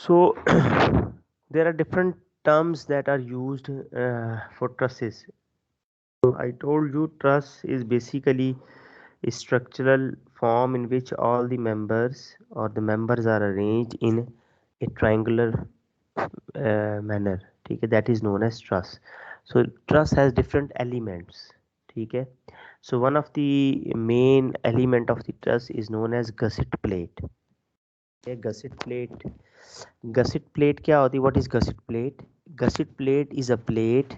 So there are different terms that are used for trusses. So I told you truss is basically a structural form in which all the members or the members are arranged in a triangular manner. ठीक है, that is known as truss. So truss has different elements. ठीक है, so one of the main element of the truss is known as gusset plate. A gusset plate, gusset plate क्या होती है? What is gusset plate? Gusset plate is a plate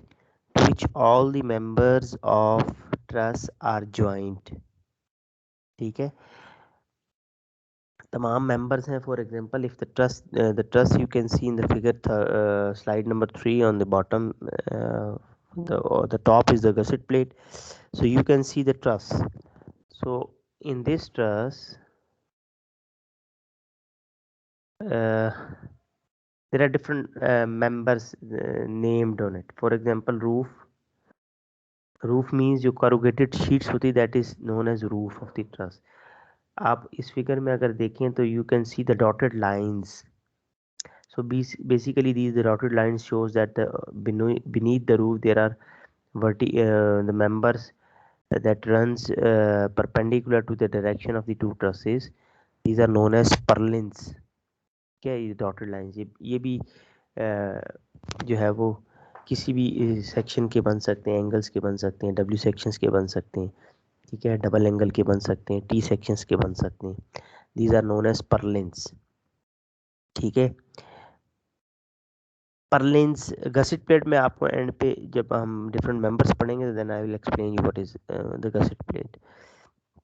to which all the members of truss are joined. ठीक है, तमाम members हैं. For example, if the truss you can see in the figure slide number 3 on the bottom, the top is the gusset plate. So you can see the truss. So in this truss, uh, there are different members named on it. For example, roof. Roof means जो corrugated sheets होती, that is known as roof of the truss. आप इस figure में अगर देखें तो you can see the dotted lines. So basically these the dotted lines shows that beneath the roof there are the members that runs perpendicular to the direction of the two trusses. These are known as purlins. क्या है ये dotted lines? ये भी जो है वो किसी भी सेक्शन के बन सकते हैं, एंगल्स के बन सकते हैं, डब्ल्यू सेक्शंस के बन सकते हैं. ठीक है, डबल एंगल के बन सकते हैं, टी सेक्शंस के बन सकते हैं. These are known as purlins. ठीक है, परलिन्स गसेट प्लेट में आपको एंड पे जब हम डिफरेंट मेंबर्स पढ़ेंगे then I will explain you what is the gusset plate.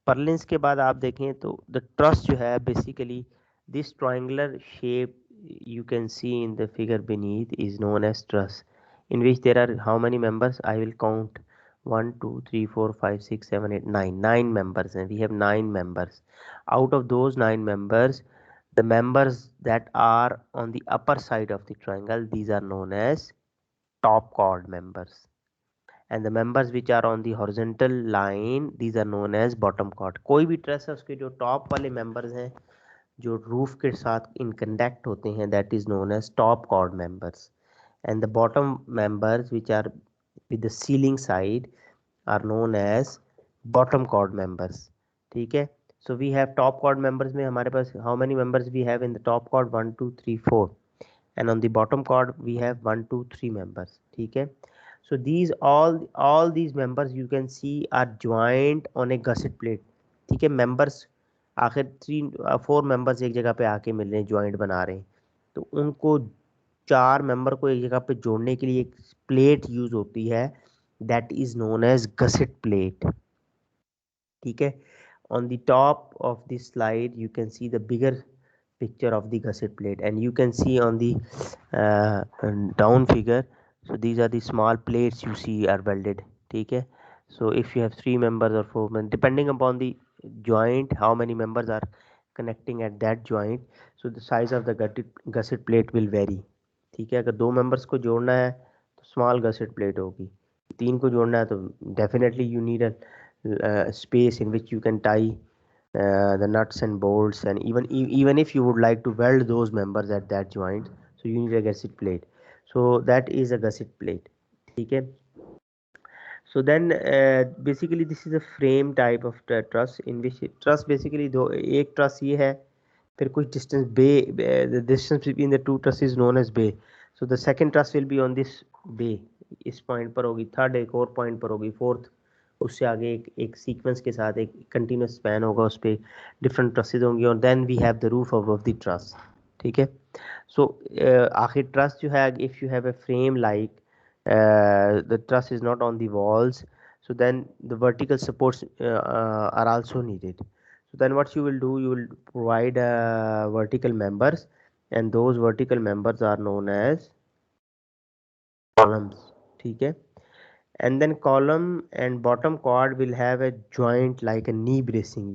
Purlins के बाद आप देखें तो द ट्रस जो है basically this triangular shape you can see in the figure beneath is known as truss, in which there are how many members? I will count 1 2 3 4 5 6 7 8 9 members, and we have 9 members. Out of those 9 members, the members that are on the upper side of the triangle, these are known as top chord members, and the members which are on the horizontal line, these are known as bottom chord. कोई भी truss है उसके जो top वाले members हैं जो roof के साथ इन कंडक्ट होते हैं, that is known as top chord members, and the bottom members which are with the ceiling side are known as bottom chord members. ठीक है, so we have top chord members में हमारे पास how many members we have in the top chord? 1 2 3 4, and on the bottom chord we have 1 2 3 members. ठीक है, so these all these members you can see are joined on a gusset plate. ठीक है, members आखिर 4 members एक जगह पे आके मिल रहे हैं, ज्वाइंट बना रहे हैं, तो उनको 4 मेंबर को एक जगह पे जोड़ने के लिए एक प्लेट यूज होती है, that is known as gusset plate. ठीक है, on the top of this slide you can see the bigger picture of the gusset plate, and you can see on the down figure, so these are the small plates you see are welded. ठीक है, so if you have 3 members or 4 members, depending upon the joint how many members are connecting at that joint, so the size of the gusset plate will vary. ठीक है, अगर 2 members को जोड़ना है तो small gusset plate होगी, 3 को जोड़ना है तो definitely you need a space in which you can tie the nuts and bolts, and even if you would like to weld those members at that joint, so you need a gusset plate. So that is a gusset plate. ठीक है, so then basically this is a frame type of truss, in which truss basically दो एक truss ये है, फिर कुछ distance bay, the distance between the two truss is known as bay. So the second truss will be on this bay, इस point पर होगी, third एक और पॉइंट पर होगी, फोर्थ उससे आगे एक सीक्वेंस के साथ एक कंटिन्यूस स्पैन होगा, उस पर डिफरेंट ट्रसेज होंगी, और then we have the roof above the truss. ठीक है, सो आखिर ट्रस जो है, if you have a frame like the truss is not on the walls, so then the vertical supports are also needed. So then what you will do, you will provide vertical members, and those vertical members are known as columns. ठीक है, and then column and bottom chord will have a joint like a knee bracing,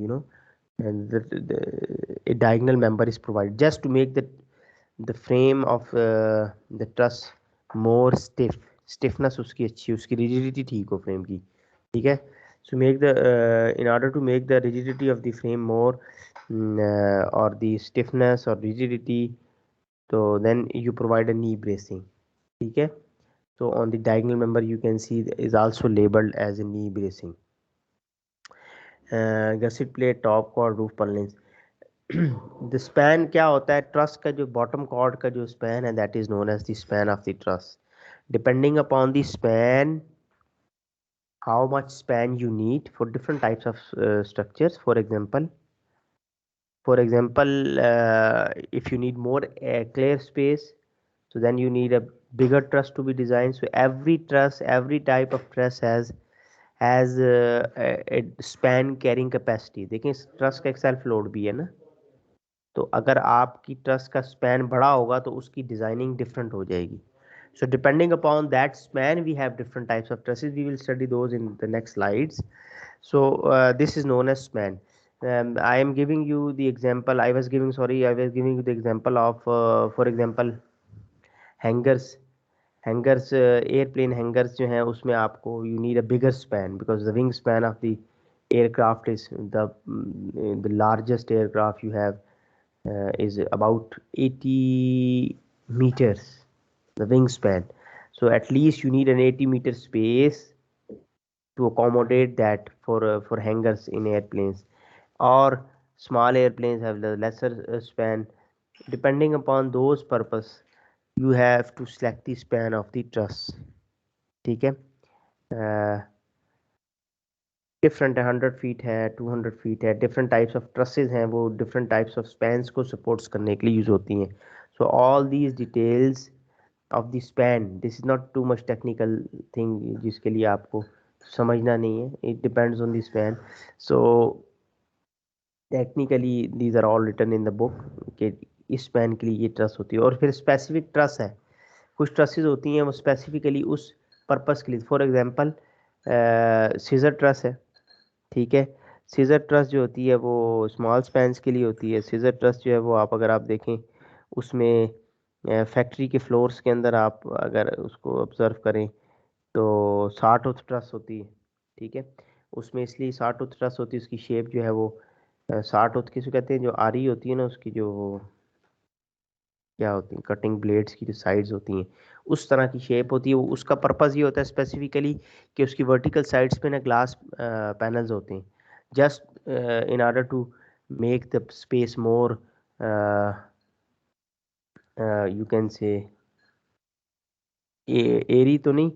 and a diagonal member is provided just to make the frame of the truss more stiffness उसकी अच्छी, उसकी rigidity ठीक हो frame की. ठीक है, so make the in order to make the rigidity of the frame more, or the stiffness or rigidity तो then you provide a knee bracing, ठीक है। तो on the diagonal member you can see is also labelled as a knee bracing. Gusset plate, top chord, roof purlins. The span क्या होता है, truss का जो bottom cord का जो स्पैन है that is known as the span of the truss. Depending upon the span, how much span you need for different types of structures. For example, if you need more clear space, so then you need a bigger truss to be designed. So every truss, every type of truss has a span carrying capacity. देखिए truss का एक self load भी है ना, तो अगर आपकी truss का स्पैन बड़ा होगा तो उसकी डिजाइनिंग डिफरेंट हो जाएगी. So depending upon that span, we have different types of trusses. We will study those in the next slides. So this is known as span. I am giving you the example. I was giving you the example of, for example, hangers. Airplane hangers जो हैं उसमें आपको you need a bigger span because the wing span of the aircraft is the largest aircraft you have is about 80 meters, the wingspan. So at least you need an 80-meter space to accommodate that for hangars in airplanes, or small airplanes have the lesser span. Depending upon those purpose, you have to select the span of the truss, ठीक है. Different है, 100 feet है, 200 feet है, different types of trusses हैं, वो different types of spans को supports करने के लिए यूज़ होती हैं. So all these details of the span, this is not too much technical thing जिसके लिए आपको समझना नहीं है. It depends on the span. So technically these are all written in the book कि इस स्पैन के लिए ये ट्रस होती है. और फिर स्पेसिफिक ट्रस है, कुछ ट्रसेज होती हैं वो स्पेसिफिकली उस पर्पस के लिए. फॉर एग्जांपल सीजर ट्रस है, ठीक है. सीजर ट्रस जो होती है वो स्मॉल स्पैन्स के लिए होती है. सीजर ट्रस जो है वो अगर आप देखें उसमें फैक्ट्री के फ्लोर्स के अंदर आप अगर उसको ऑब्जर्व करें तो 60 ट्रस होती है, ठीक है. उसमें इसलिए 60 ट्रस होती है, उसकी शेप जो है वो 60 किसको कहते हैं, जो आरी होती है ना उसकी जो क्या होती है, कटिंग ब्लेड्स की जो साइड्स होती हैं उस तरह की शेप होती है. वो उसका पर्पस ये होता है स्पेसिफिकली कि उसकी वर्टिकल साइड्स पे ना ग्लास पैनल्स होते हैं, just in order to make the space more you can say airy तो नहीं,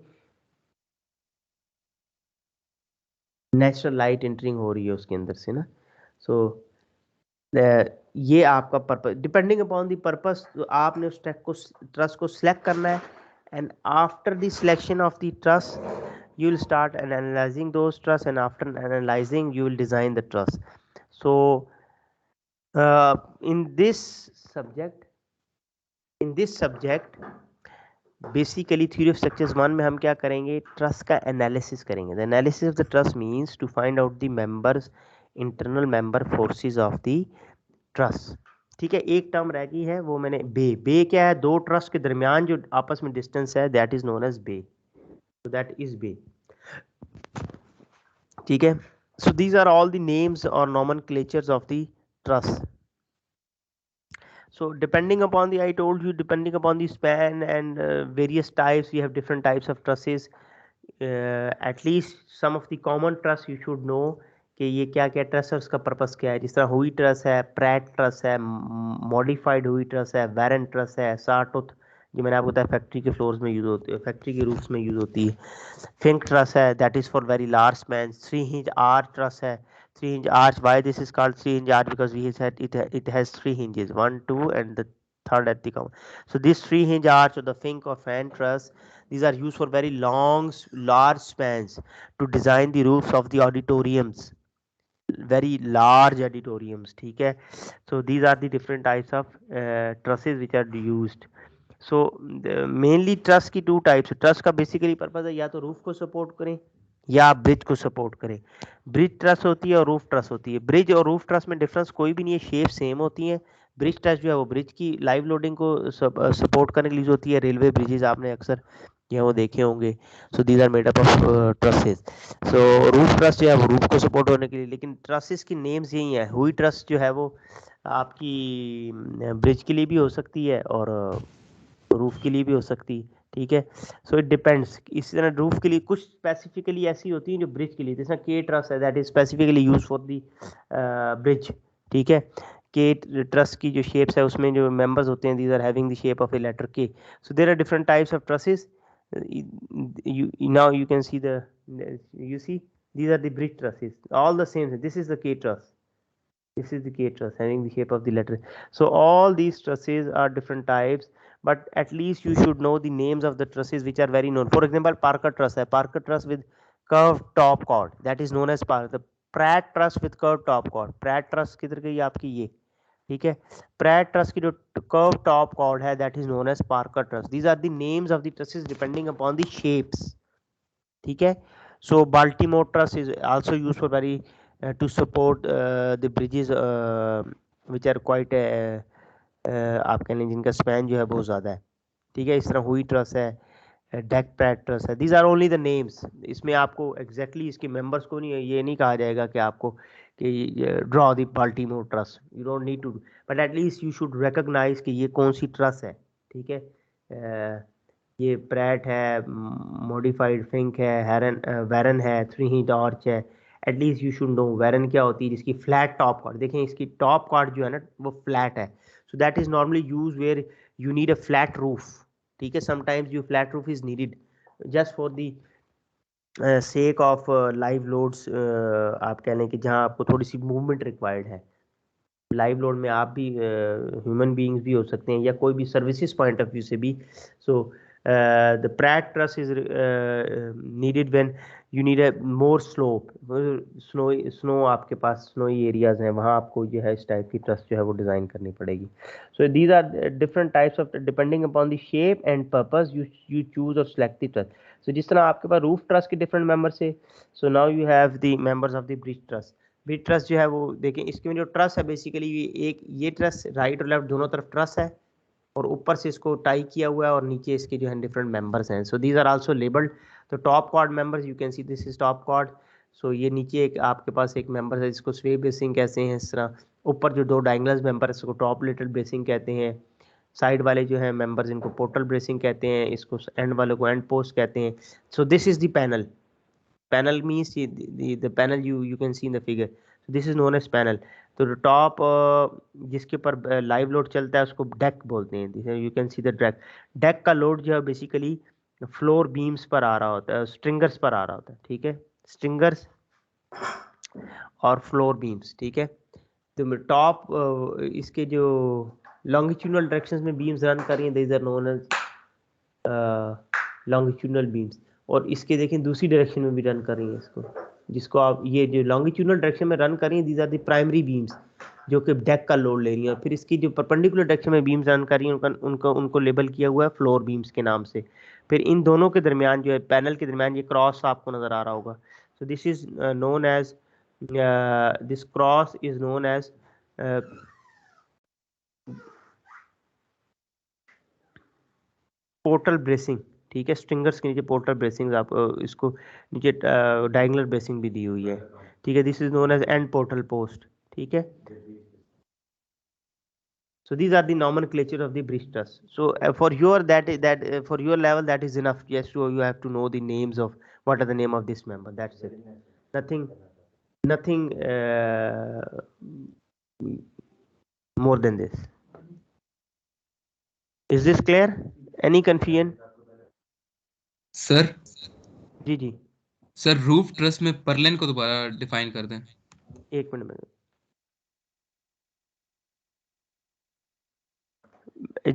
नेचुरल लाइट एंटरिंग हो रही है उसके अंदर से ना. सो ये आपका purpose, depending upon the purpose आपने उस ट्रस को सिलेक्ट करना है. And after the selection of the truss you will start analyzing those truss, and after analyzing you will design the truss. So in this subject basically theory of structures 1 में हम क्या करेंगे, truss का analysis करेंगे. The analysis of the truss means to find out the members, internal member forces of the truss, ठीक है. एक term रह गई है वो मैंने बे क्या है, दो ट्रस के दरमियान जो आपस में डिस्टेंस है that is known as bay. so that is bay, ठीक है. So these are all the names or nomenclatures of the truss. So depending upon the, I told you, depending upon the span and various types, we have different types of trusses. At least some of the common truss you should know कि ये क्या क्या truss है, उसका purpose क्या है. जिस तरह हुई ट्रस है, प्रैट ट्रस है, मॉडिफाइड हुई ट्रस है, वेरेंट ट्रस है, साटुथ जो मैंने आपको बताया फैक्ट्री के फ्लोर्स में यूज होती है, फैक्ट्री के रूफ्स में यूज होती है. फिंक ट्रस है, that is for very large span. 3 hinge arch truss है. 3 hinge arch, why this is called 3 hinge arch, because we said it has 3 hinges, 1 2 and the third at the count. So this 3 hinge arch or the fink or fan truss, these are used for very long large spans to design the roofs of the auditoriums, very large auditoriums, ठीक है. So these are the different types of trusses which are used. So mainly truss की 2 types है. truss का basically purpose है या तो roof को support करें या ब्रिज को सपोर्ट करें. ब्रिज ट्रस होती है और रूफ ट्रस होती है. ब्रिज और रूफ ट्रस में डिफरेंस कोई भी नहीं है, शेप सेम होती है. ब्रिज ट्रस जो है वो ब्रिज की लाइव लोडिंग को सपोर्ट करने के लिए होती है. रेलवे ब्रिजेस आपने अक्सर ये वो देखे होंगे. So these are made up of trusses. So roof truss जो है वो रूफ को सपोर्ट होने के लिए, लेकिन ट्रसेस की नेम्स यही है. हुई ट्रस जो है वो आपकी ब्रिज के लिए भी हो सकती है और रूफ के लिए भी हो सकती है, ठीक है। So it depends. इसी तरह रूफ के लिए कुछ स्पेसिफिकली ऐसी होती है जो ब्रिज के लिए, जैसे के ट्रस है that is specifically use for the bridge, ठीक है। के ट्रस की जो शेप्स है उसमें जो मेंबर्स होते हैं, these are having the shape of a letter K. So there are different types of trusses. Now you can see the, you see, these are the bridge trusses, all the same. This is the K truss, this is the K truss having the shape of the letter. So all these trusses are different types, but at least you should know the names of the trusses which are very known. For example, Parker truss है, Parker truss with curved top chord, that is known as Parker. The Pratt truss with curved top chord, Pratt truss किधर गई आपकी ये, ठीक है। Pratt truss की जो curved top chord है that is known as Parker truss. These are the names of the trusses depending upon the shapes, ठीक है। So Baltimore truss is also used for very to support the bridges which are quite आप कह लें जिनका span जो है बहुत ज़्यादा है, ठीक है। इस तरह हुई ट्रस है, डेक पैट ट्रस है, these are only the names. इसमें आपको एग्जैक्टली exactly इसके मेंबर्स को नहीं, ये नहीं कहा जाएगा कि आपको कि draw the Baltimore truss, you don't need to, but at least you should recognise कि ये कौन सी ट्रस है, ठीक है। ये प्रैट है, मॉडिफाइड फिंक है, हैरन वैरन है, थ्री ही टॉर्च है। At least you should know Warren क्या होती है, जिसकी फ्लैट टॉप कॉर्ड, देखें इसकी टॉप कॉर्ड जो है ना वो फ्लैट है। So that is normally use where you need a flat roof, ठीक है। Sometimes you flat roof is needed just for the sake of live loads, आप कह लें कि जहाँ आपको थोड़ी सी मूवमेंट रिक्वायर्ड है। लाइव लोड में आप भी ह्यूमन बीइंग्स भी हो सकते हैं या कोई भी सर्विसेज पॉइंट ऑफ व्यू से भी। So the Pratt truss is needed when you need a more slope, snow आपके पास स्नोई एरियाज हैं, वहाँ आपको जो है इस टाइप की ट्रस जो है वो डिज़ाइन करनी पड़ेगी। So these are different types of, depending upon the shape and purpose you choose और सेलेक्ट द ट्रस। सो जिस तरह आपके पास रूफ ट्रस के डिफरेंट मेंबर्स है, so now you have the members of the bridge truss. भी truss जो है वो देखें, इसके में जो ट्रस है बेसिकली एक ये ट्रस राइट और लेफ्ट दोनों तरफ ट्रस है, और ऊपर से इसको टाई किया हुआ है और नीचे इसके जो है डिफरेंट मेंबर्स हैं। So these are also labelled. तो top chord members you can see this is top chord. So ये नीचे एक आपके पास एक मेंबर है जिसको स्वे ब्रेसिंग कहते हैं, इस तरह ऊपर जो दो डायगोनल मेंबर है इसको टॉप लिटिल ब्रेसिंग कहते हैं। साइड वाले जो है मेंबर्स इनको पोर्टल ब्रेसिंग कहते हैं, इसको एंड वाले को एंड पोस्ट कहते हैं। सो this is the panel, panel means the panel you can see in the figure, so this is known as panel. तो टॉप जिसके ऊपर लाइव लोड चलता है उसको डेक बोलते हैं, you can see the deck. Deck का लोड जो है बेसिकली फ्लोर बीम्स पर आ रहा होता है, स्ट्रिंगर्स पर आ रहा होता है, ठीक है, स्ट्रिंगर्स और फ्लोर बीम्स, ठीक है। तो टॉप इसके जो लॉन्गिट्यूडनल डायरेक्शंस में बीम्स रन कर रही हैं, these are known as longitudinal beams. और इसके देखें दूसरी डायरेक्शन में भी रन कर रही हैं इसको, जिसको आप ये जो लॉन्गिट्यूडनल डायरेक्शन में रन कर रही हैं these are the primary beams जो कि डेक का लोड ले रही हैं। फिर इसकी जो परपेंडिकुलर डायरेक्शन में बीम्स रन कर रही हैं उनको लेबल किया हुआ है फ्लोर बीम्स के नाम से। फिर इन दोनों के दरमियान जो है पैनल के दरमियान ये क्रॉस आपको नजर आ रहा होगा। So this is known as this cross is known as portal bracing, ठीक है। स्ट्रिंगर्स के नीचे पोर्टल ब्रेसिंग, आप इसको नीचे डायगोनल ब्रेसिंग भी दी हुई है, ठीक है। This is known as end portal post, ठीक है। So these are the nomenclature of the bridge truss. So for your for your level that is enough. Yes, so you have to know the names of what are the name of this member. That's it. Nothing, nothing more than this. Is this clear? Any confusion? Sir ji जी, sir roof truss में purlin को दोबारा define कर दें। एक minute में,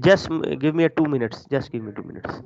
just give me a 2 minutes, just give me 2 minutes.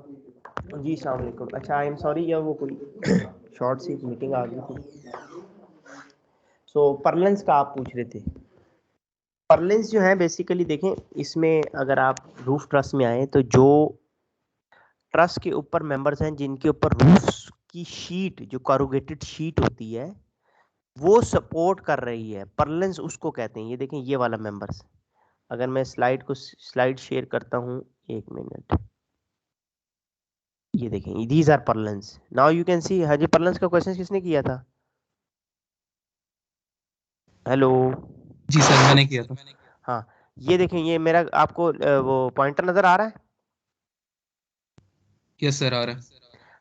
जी अस्सलाम वालेकुम। अच्छा, आई एम सॉरी, या वो कोई शॉर्ट सी मीटिंग आ गई थी। सो परलेंस का आप पूछ रहे थे। परलेंस जो है बेसिकली देखें, इसमें अगर आप रूफ ट्रस में आए तो जो ट्रस के ऊपर मेंबर्स हैं जिनके ऊपर रूफ की शीट, जो कॉरुगेटेड शीट होती है, वो सपोर्ट कर रही है, परलेंस उसको कहते हैं। ये देखें, ये वाला मेंबर्स, अगर मैं स्लाइड शेयर करता हूँ, एक मिनट, ये देखें, these are purlins. Now you can see. हाजी, परलेंस का क्वेश्चन किसने किया था? हेलो। जी सर, मैंने किया था। हाँ, ये देखें, ये मेरा आपको वो पॉइंटर नजर आ रहा है? यस सर, आ रहा है।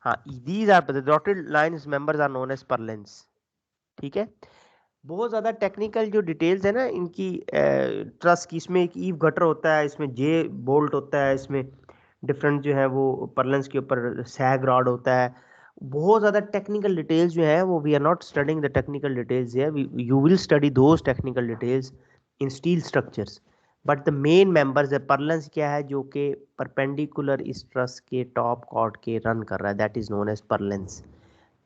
हाँ, these are the dotted lines members are known as purlins. ठीक है। बहुत ज़्यादा टेक्निकल जो डिटेल्स है ना इनकी, ट्रस की, इसमें एक ईव गटर होता है, इसमें जे बोल्ट होता है, इसमें डिफरेंट जो है वो परलेंस के ऊपर सैग रॉड होता है। बहुत ज़्यादा टेक्निकल डिटेल्स जो है वो, we are not studying the technical details है, you will study those technical details in steel structures. But the main members है, परलेंस क्या है, जो कि परपेंडिकुलर इस ट्रस के टॉप कॉर्ड के रन कर रहा है, दैट इज नोन एज परलेंस।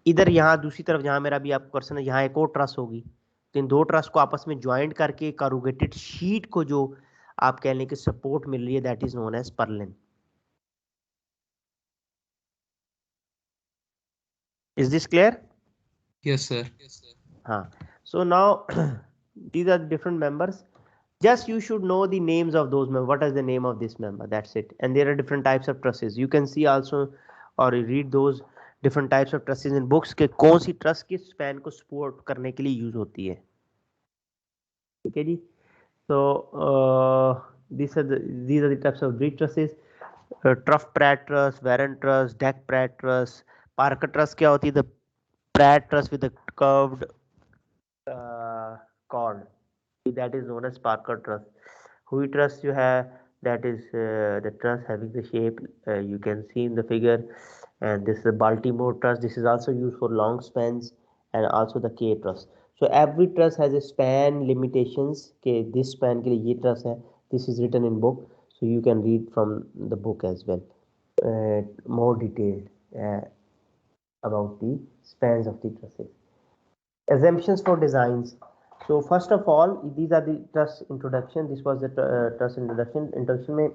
इधर यहाँ दूसरी तरफ जहाँ मेरा भी आपको क्वेश्चन है, यहाँ एक और ट्रस होगी, तो इन दो ट्रस को आपस में ज्वाइंट करके करूगेटेड शीट को जो आप कह लें कि सपोर्ट मिल रही है, that is known as purlin. Is this clear? Yes sir. हाँ। So now these are different members. Just you should know the names of those members. What is the name of this member? That's it. And there are different types of trusses. You can see also, or you read those different types of trusses in books के कौन सी truss किस span को support करने के लिए use होती है। ठीक है जी। So these are the types of bridge trusses. Trough Pratt truss, Warren truss, deck Pratt truss. Parker truss क्या होती है? The Pratt truss with a curved cord. That is known as Parker truss. Hui truss जो है, that is the truss having the shape you can see in the figure. And this is the Baltimore truss. This is also used for long spans, and also the K truss. So every truss has a span limitations. के this span के लिए ये truss है. This is written in book, so you can read from the book as well. More detailed about the spans of the trusses. Assumptions for designs. So first of all, these are the truss introduction. This was the truss introduction. Introduction में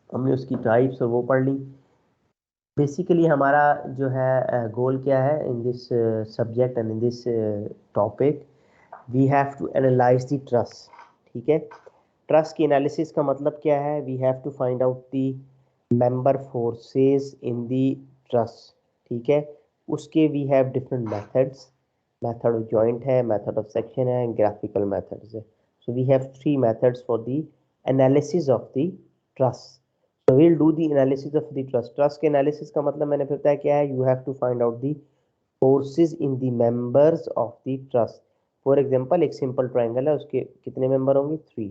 हमने उसकी types और वो पढ़ ली। Basically हमारा जो है goal क्या है in this subject and in this topic, we have to analyse the truss. ठीक है। ट्रस की एनालिसिस का मतलब क्या है? We have to find out the member forces in the truss. ठीक है। उसके we have different methods. Method of joint है, मेथड ऑफ सेक्शन है, ग्राफिकल मेथड्स है। So we have three methods for the analysis of the truss. So we'll do the analysis of the trust. Trust के analysis का मतलब मैंने फिर बताया क्या है? You have to find out the forces in the members of the trust. For example, एक simple triangle है, उसके कितने member होंगे? 3.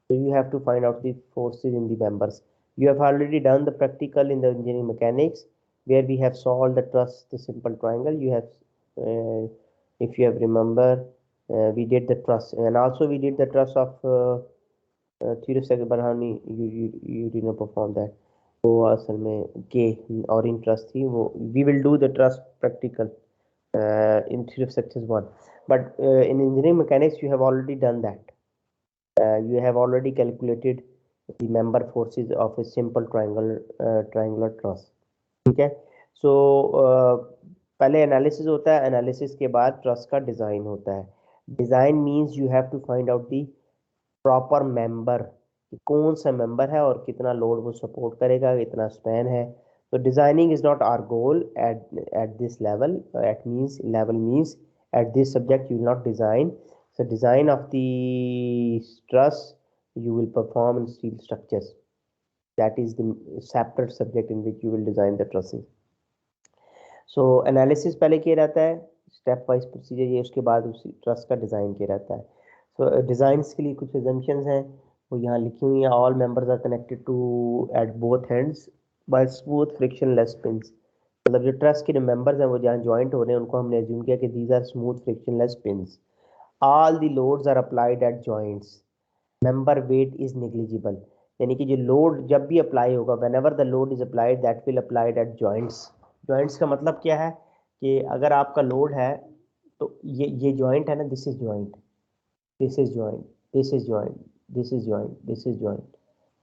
So you have to find out the forces in the members. You have already done the practical in the engineering mechanics where we have solved the trust, the simple triangle. You have, if you have remember, we did the trust, and also we did the trust of theory सेक बरहानी। You did not perform that. वो असल में के और इन truss थी वो। We will do the truss practical in theory of success 1, but in engineering mechanics you have already done that. You have already calculated the member forces of a simple triangular truss. ठीक है। सो पहले analysis होता है, analysis के बाद truss का design होता है। Design means you have to find out the proper member, कौन सा मेंबर है और कितना लोड वो सपोर्ट करेगा, कितना स्पैन है। तो designing is not our goal at this level, at means level means at this subject you will not design. So design of the truss you will perform in steel structures. That is the separate subject in which you will design the trusses. So analysis पहले किया रहता है, step wise procedure ये, उसके बाद उसी truss का design किया रहता है। सो डिज़ाइंस के लिए कुछ एजम्पशंस हैं वो यहाँ लिखी हुई हैं। All members are connected to at both hands by smooth frictionless pins. मतलब जो ट्रस के जो मेंबर्स हैं वो जहाँ ज्वाइंट हो रहे हैं उनको हमने एज्यूम किया कि these are smooth frictionless pins. All the loads are applied at joints. Member weight is negligible. यानी कि जो लोड जब भी अप्लाई होगा, whenever the load is applied that will applied at joints. Joints का मतलब क्या है कि अगर आपका लोड है तो ये जॉइंट है ना, this is joint, this is joint, this is joint, this is joint, this is joint,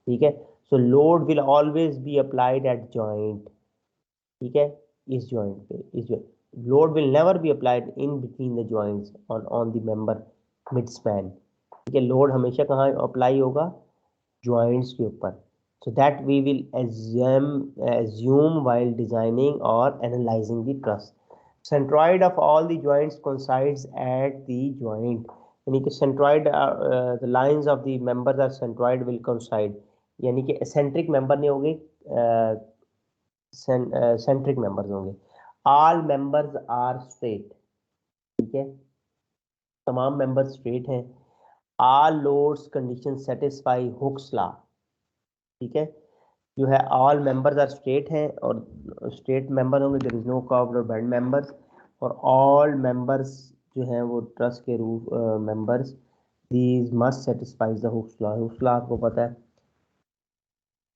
ठीक है। सो load will always be applied at joint, ठीक है, इस जॉइंट पे, इस load will never be applied in between the joints on the member mid span, ठीक है। Load हमेशा कहाँ अप्लाई होगा, जॉइंट्स के ऊपर। So that we will assume while designing or analyzing the truss. Centroid of all the joints coincides at the joint, यानी कि centroid the lines of the members are centroid will coincide, यानी कि eccentric member नहीं होंगे, centric members होंगे। all members are straight, ठीक है, तमाम मेंबर स्ट्रेट हैं। all loads conditions satisfy Hooke's law, ठीक है, जो है ऑल मेंबर्स आर स्ट्रेट हैं और स्ट्रेट मेंबर होंगे, देयर इज नो कर्व्ड और बेंड मेंबर्स, और ऑल मेंबर्स जो हैं वो ट्रस के रूप members, these must satisfies the Hooke's law. Hooke's law आपको पता है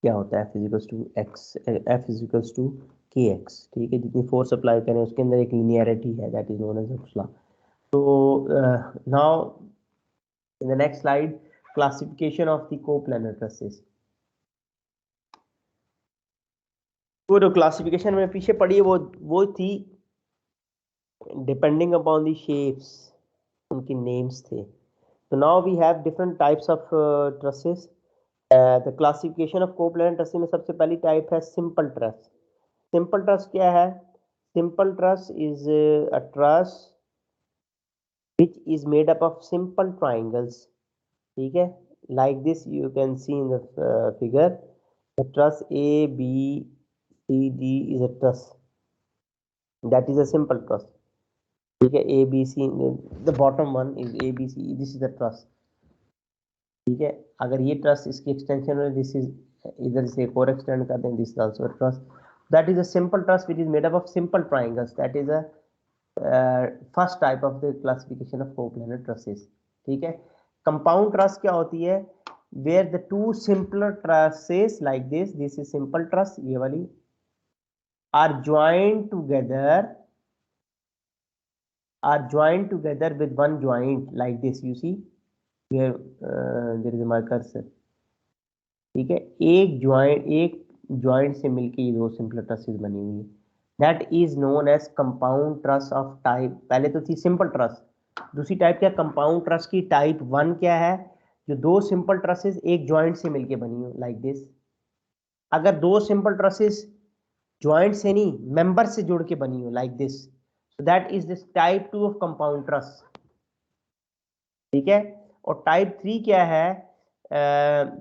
क्या होता है, F is to x, F is to k x, ठीक है, जितनी फोर्स अप्लाई करें उसके अंदर एक लीनियरिटी है, that is known as Hooke's law. तो now in the next slide, classification of the coplanar trusses. वो जो क्लासिफिकेशन में पीछे पड़ी है वो थी डिपेंडिंग अपॉन द शेप्स, उनकी नेम्स थे। तो now we have different types of trusses. The classification of coplanar trusses में सबसे पहली टाइप है सिंपल ट्रस। सिंपल ट्रस क्या है? Simple truss is a truss which is made up of simple triangles, ठीक है, like this you can see in the figure, the truss A B C D is a truss, that is a simple truss, ठीक है, A B C, the bottom one is A B C, this is the truss, ठीक है। अगर ये truss इसकी extension है, this is इधर से एक और एक्सटेंड कर दें, this is also a truss, that is a simple truss which is made up of simple triangles, that is a first type of the classification of coplanar trusses, ठीक है। Compound truss क्या होती है? Where the two simpler trusses like this is simple truss, ये वाली, are joint together with one joint like this, you see here, there is my cursor, ठीक है, एक ज्वाइंट से मिलके ये दो सिंपल ट्रसेस बनी हुई है, that is known as compound truss of type. पहले तो थी सिंपल ट्रस, दूसरी टाइप क्या, कंपाउंड ट्रस की टाइप 1 क्या है? जो दो सिंपल ट्रसेस एक ज्वाइंट से मिलके बनी हो लाइक दिस। अगर दो सिंपल ट्रसेस ज्वाइंट से नहीं, मेंबर से जुड़ के बनी हो like this, so that is this type 2 of compound truss, ठीक है। और टाइप 3 क्या है?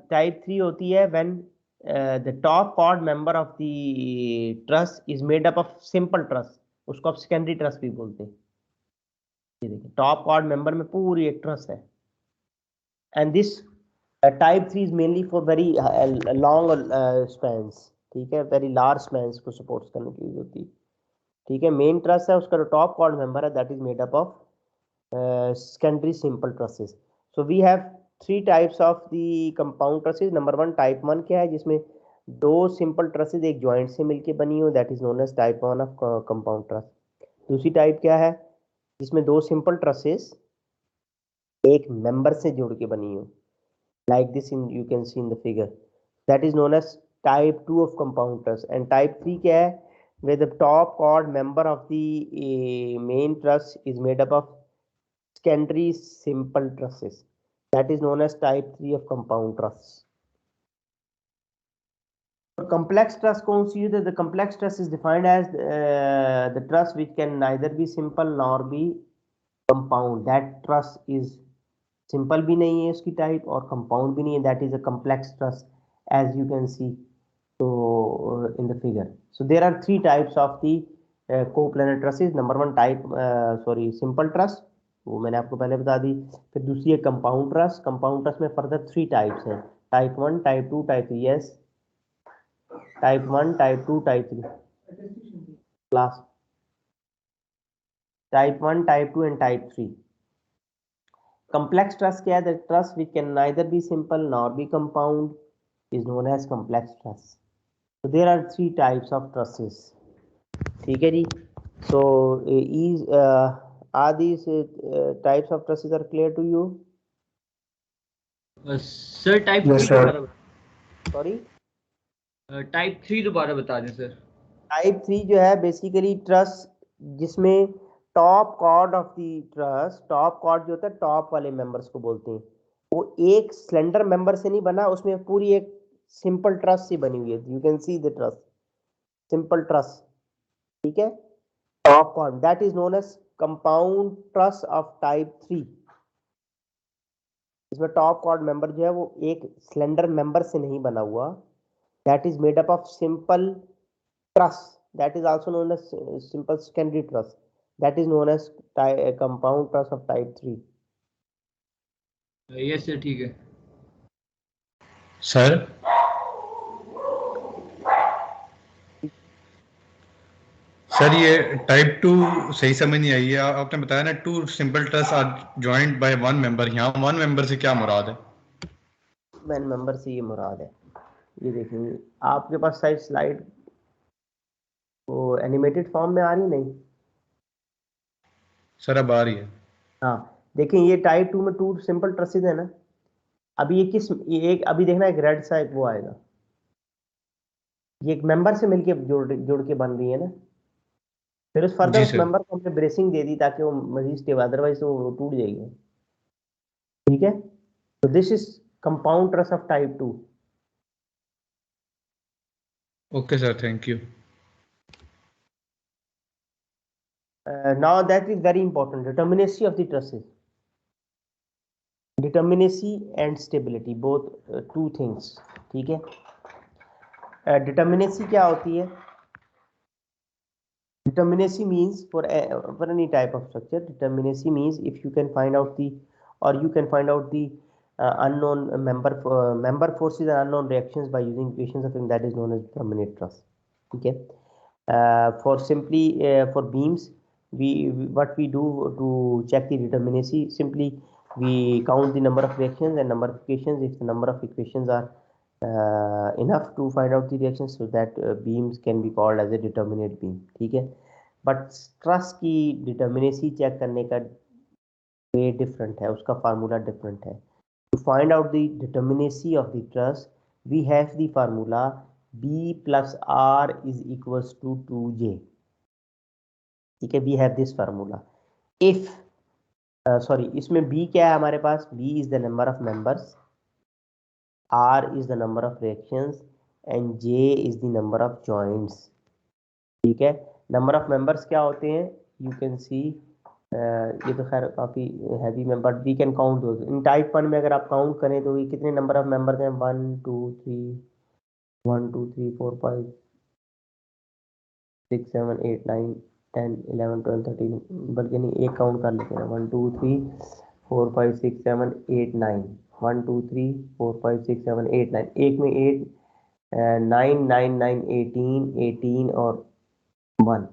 टाइप 3 होती है when the top chord member of the truss is made up of simple truss, उसको आप सेकेंडरी ट्रस भी बोलते हैं। ये देखिए, टॉप कॉर्ड मेंबर में पूरी एक ट्रस है, and this type 3 is mainly for very long spans, ठीक है, वेरी लार्ज स्पैन्स को सपोर्ट करने के लिए होती है, ठीक है। मेन ट्रस है, उसका जो टॉप कॉर्ड मेंबर है that is made up of secondary simple trusses. So we have three types of the compound trusses. Number one, type 1 क्या है? जिसमें दो सिंपल ट्रसेस एक ज्वाइंट से मिलके बनी हो, that is known as type 1 of compound truss. दूसरी टाइप क्या है? जिसमें दो सिंपल ट्रसेस एक मेंबर से जुड़ के बनी हो, like this, in you can see in the figure, that is known as type 2 of compound truss. And type 3 क्या है? where the top chord member of the main truss is made up of secondary simple trusses, that is known as type 3 of compound truss. Complex truss कौन सी है? The complex truss is defined as the truss which can neither be simple nor be compound. That truss is simple भी नहीं है उसकी type और compound भी नहीं है, that is a complex truss as you can see so in the figure. So there are three types of the coplanar trusses. Number one type simple truss, वो मैंने आपको पहले बता दी। फिर दूसरी है कंपाउंड ट्रस। कंपाउंड ट्रस में further three types हैं, type 1, type 2, type 3। Yes, type 1, type 2, type 3 class, type 1, type 2 and type 3। Complex truss क्या है? The truss which can neither be simple nor be compound, is known as complex trust. So there are three types of trusts. ठीक है जी. So are these types of trusts are clear to you? Sir type Yes, 3 sir. दोबारा Sorry. Type 3 दोबारा बता दें sir. Type 3 जो है basically truss जिसमें top chord of the truss, top chord जो होता है टॉप वाले मेंबर्स को बोलते हैं, वो एक स्लेंडर मेंबर से नहीं बना, उसमें पूरी एक सिंपल ट्रस्ट से बनी हुई है. You can see the truss, simple truss. ठीक है. Top chord that is known as compound truss of type 3. इसमें टॉप कॉर्ड मेंबर जो है वो एक स्लेंडर मेंबर से नहीं बना हुआ. That is made up of simple trust, that is also known as simple secondary trust, that is known as compound trust of type 3. Yes sir ठीक है. सर सर ये टाइप 2 सही समझ नहीं आई है. आपने बताया ना 2 simple truss are joint by 1 member. यहाँ 1 मेंबर से क्या मुराद है? 1 मेंबर से ये मुराद है, ये देखिए आपके पास शायद स्लाइड वो एनिमेटेड फॉर्म में आ रही नहीं? सर अब आ रही है. हाँ देखिए ये टाइप 2 में 2 सिंपल ट्रस्टेड है ना. अभी ये किस, ये एक अभी देखना एक रेड सा एक वो आएगा, ये एक मेंबर से मिलके जुड़ के बन रही है ना. फिर उस फर्दर जी उस सर. मेंबर को हमने ब्रेसिंग दे दी ताकि वो मजीद स्टेबल, अदरवाइज तो वो टूट जाएगी. ठीक है. तो this is compound truss of type 2. Okay sir, thank you. Now that is very important. Determinacy of the trusses, determinacy and stability, both two things. ठीक है. Determinacy क्या होती है? Determinacy means for any type of structure, determinacy means if you can find out the, or you can find out the unknown member forces and unknown reactions by using equations of, that is known as determinate trust. ठीक है. For simply for beams, what we do to check the determinacy, simply we count the number of reactions and number of equations. If the number of equations are enough to find out the reactions, so that beams can be called as a determinate beam. ठीक है. But truss की determinacy check करने का way different है, उसका formula different है. To find out the determinacy of the truss we have the formula b plus r is equals to 2j. ठीक है. We have this formula. If sorry, इसमें b क्या है हमारे पास? b is the number of members, r is the number of reactions and j is the number of joints. ठीक है. Number of members क्या होते हैं? यू कैन सी, ये तो खैर काफ़ी हैवी में, but we can count those. इन टाइप 1 में अगर आप काउंट करें तो ये कितने नंबर ऑफ मेंबर्स हैं? 1 2 3 1 2 3 4 5 6 7 8 9 10 11 12 13, बल्कि नहीं एक काउंट कर लेते हैं. 1 2 3 4 5 6 7 8 9, 1 2 3 4 5 6 7 8 9, एक में 8 9 9 9 18 18 और 1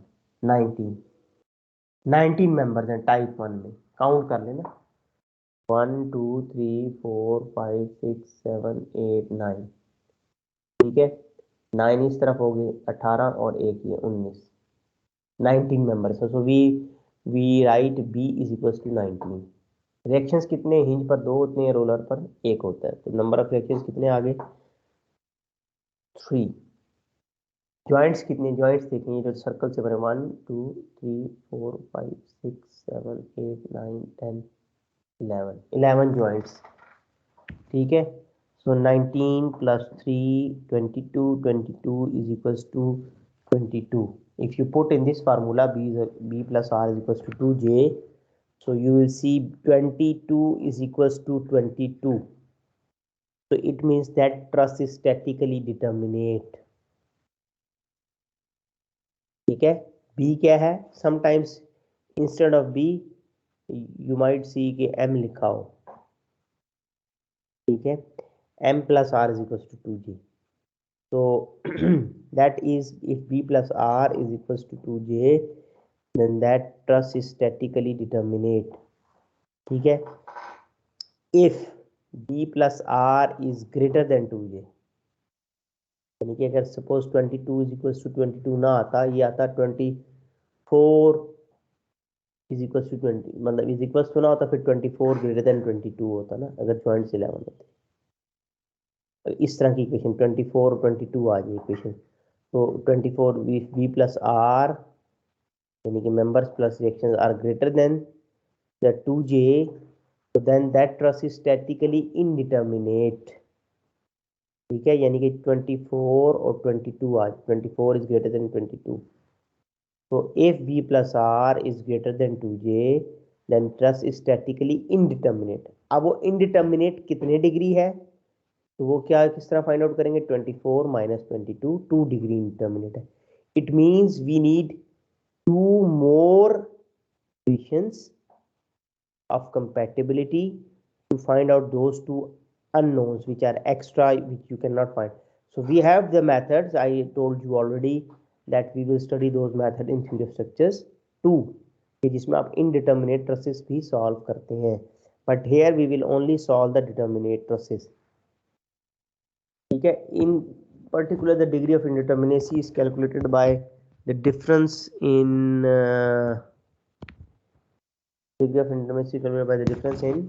19 मेंबर्स हैं टाइप 1 में. काउंट कर लेना. 1 2 3 4 5 6 7 8 9. ठीक है. 9 इस तरफ हो गए 18 और एक ये 19, 19 members. So we write b is equal to 19. Reactions कितने? हिंज पर 2 होते हैं, रोलर पर 1 होता है. तो नंबर ऑफ रिएक्शंस कितने आ गए? 3. जॉइंट्स कितने? जॉइंट्स देखेंगे जो सर्कल से बने 1 2 3 4 5 6 7 8 9 10 11 जॉइंट्स. ठीक है. So 19 plus 3 22 is equals to 22. If you put in this formula b plus r is equals to 2j, so you will see 22 is equals to 22. So it means that truss is statically determinate. ठीक है. b क्या है? Sometimes instead of b you might see कि m लिखा हो. ठीक है. m plus r is equals to 2j. So that is, if b plus r is equals to 2j, then that truss is statically determinate. ठीक है. If b plus r is greater than 2j, यानी कि अगर suppose 22 is equal to 22 ना आता, ये आता 24 is equal to 20, मतलब इज इक्वल टू ना होता, फिर 24 ग्रेटर देन 22 होता ना, अगर जॉइंट्स 11 होते। तो इस तरह की इक्वेशन 24 और 22 आ जाए इक्वेशन, तो 24 बी प्लस आर, यानी कि members plus reactions are greater than the 2j, तो then that truss is statically indeterminate. ठीक है, यानी कि 24 और 22 आज 24 इज ग्रेटर देन 22, तो if b plus r is greater than 2j, then truss is statically indeterminate. अब वो इनडिटर्मिनेट कितने डिग्री है, तो वो क्या किस तरह फाइंड आउट करेंगे, 24 माइनस 22, 2 डिग्री इनडिटर्मिनेट है। It means we need 2 more conditions of compatibility to find out those two unknowns which are extra, which you cannot find. So we have the methods, I told you already that we will study those methods in theory of structures 2, कि जिसमें आप indeterminate trusses भी solve करते हैं, but here we will only solve the determinate trusses। ठीक है, in particular the degree of indeterminacy is calculated by the difference in degree of indeterminacy calculated by the difference in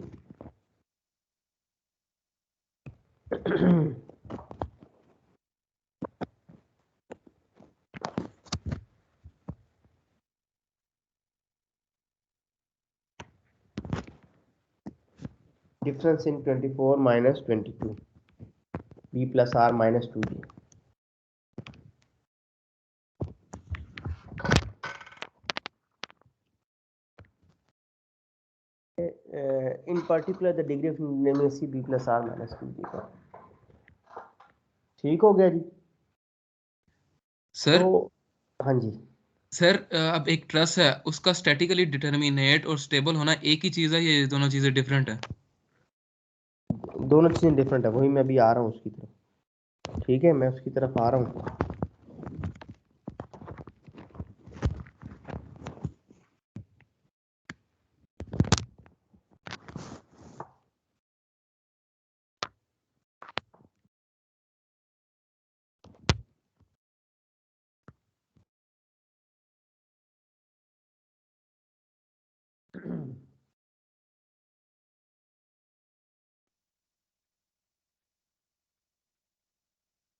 difference in 24 minus 22, b plus r minus 2j। in particular the degree of indeterminacy b plus r minus 2j का। ठीक हो गया जी। Sir तो हाँ जी, sir अब एक truss है, उसका स्टैटिकली डिटर्मिनेट और स्टेबल होना एक ही चीज है, ये दोनों चीजें डिफरेंट है? दोनों चीजें डिफरेंट है, वही मैं अभी आ रहा हूँ उसकी तरफ। ठीक है, मैं उसकी तरफ आ रहा हूँ।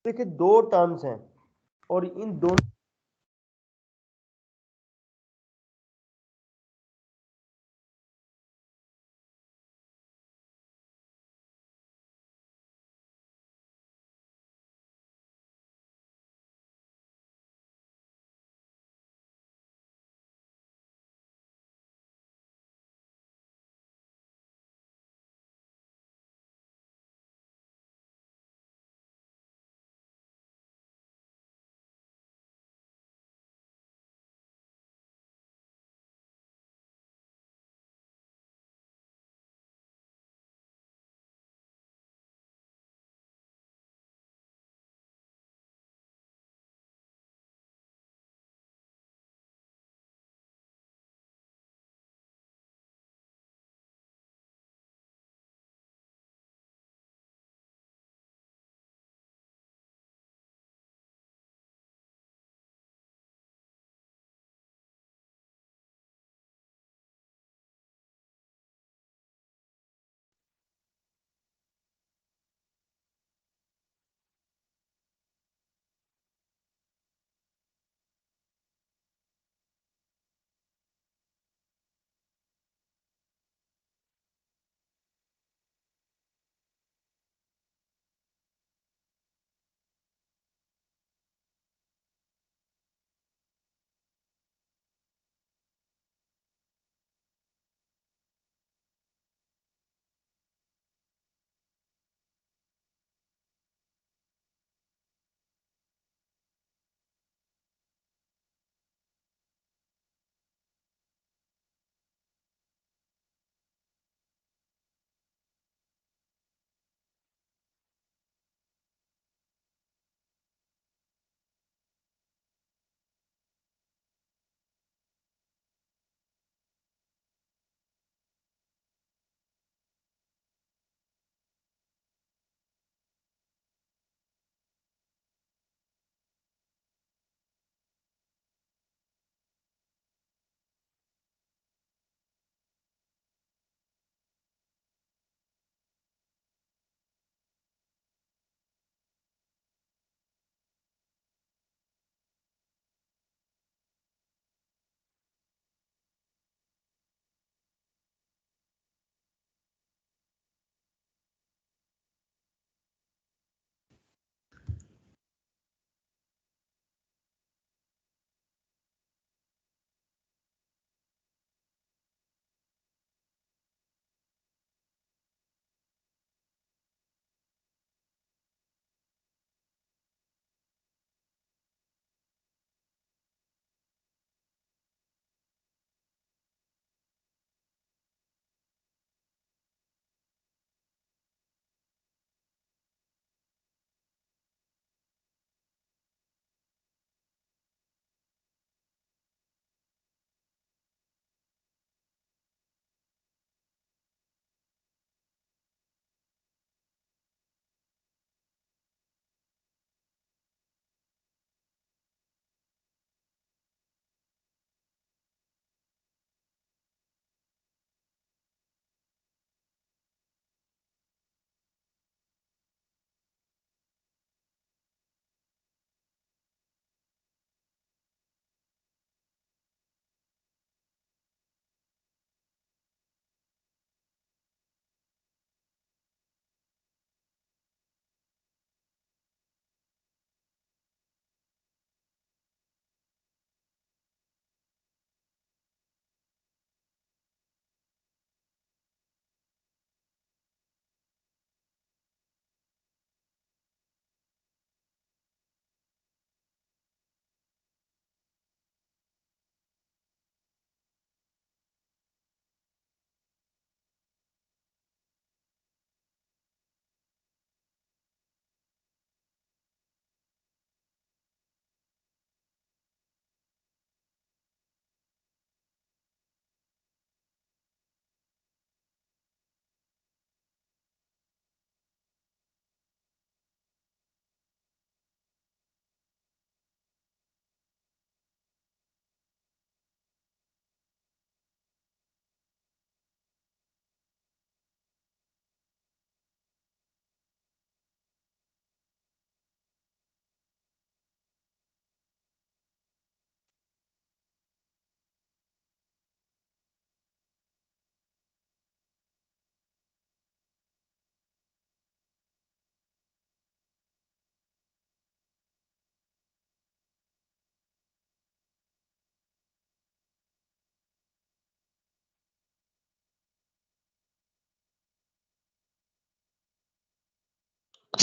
देखिए, दो टर्म्स हैं और इन दोनों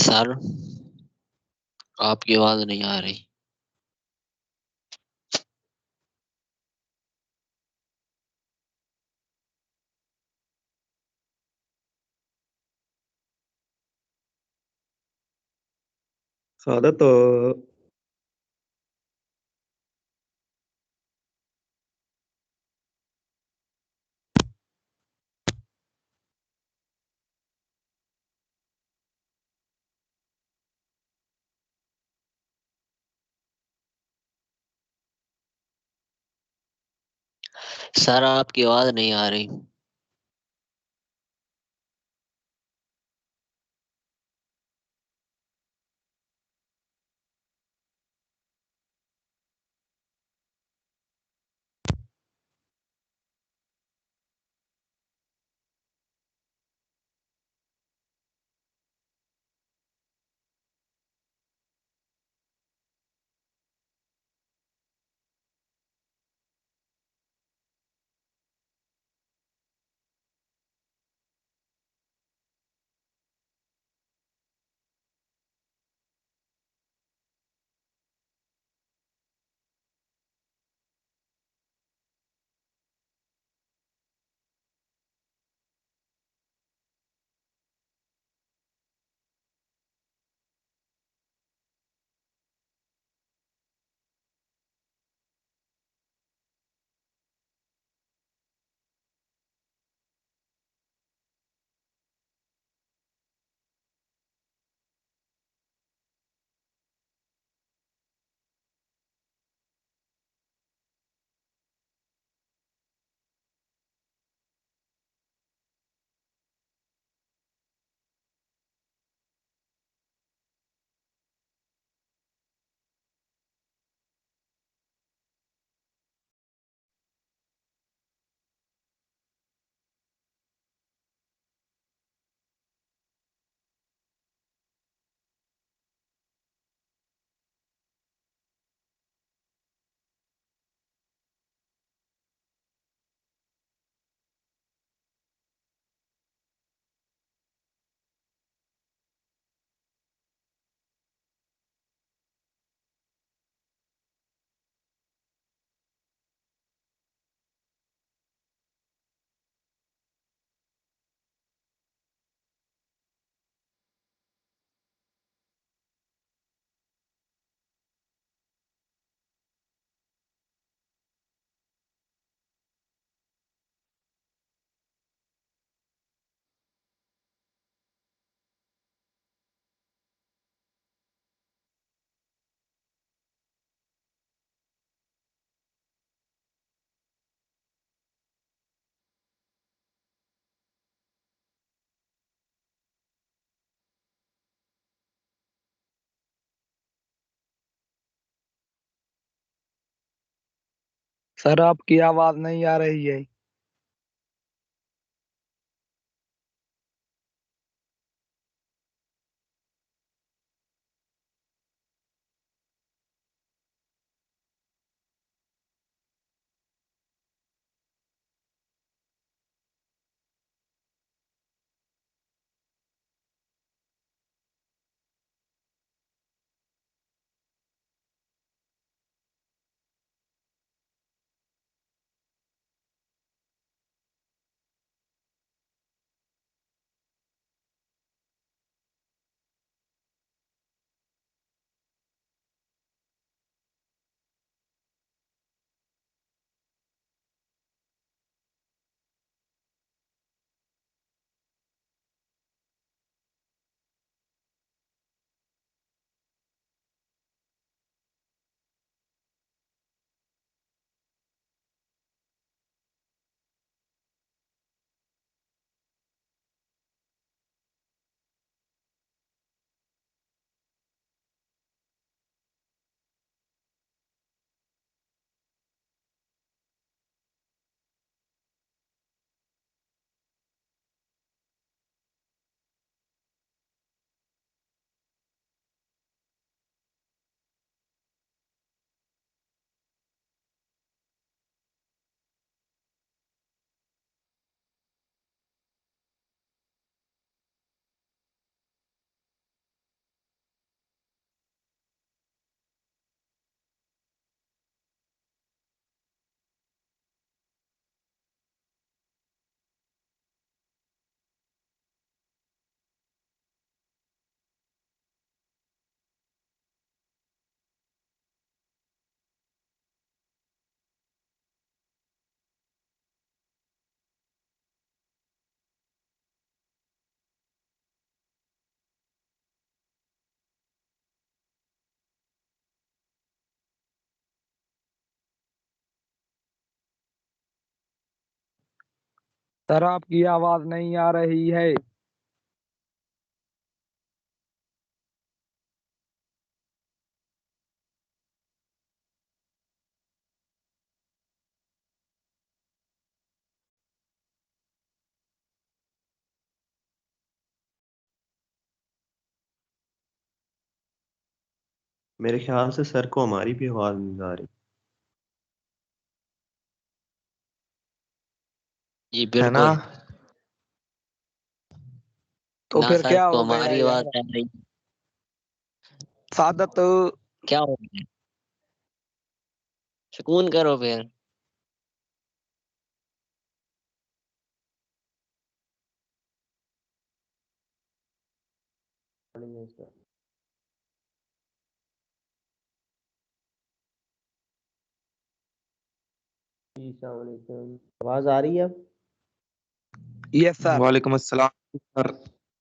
सर आपकी आवाज नहीं आ रही। सादत सर आपकी आवाज नहीं आ रही। सर आपकी आवाज नहीं आ रही है। सर आपकी आवाज नहीं आ रही है। मेरे ख्याल से सर को हमारी भी आवाज नहीं आ रही। जी है ना? बिल्कुल। तो ना फिर सर क्या को हो गया हमारी आवाज यार? आ रही। सादत। क्या हो गया? सुकून करो फिर। जी, अस्सलाम वालेकुम। आवाज आ रही है अब? Yes sir. वालेकुम अस्सलाम सर।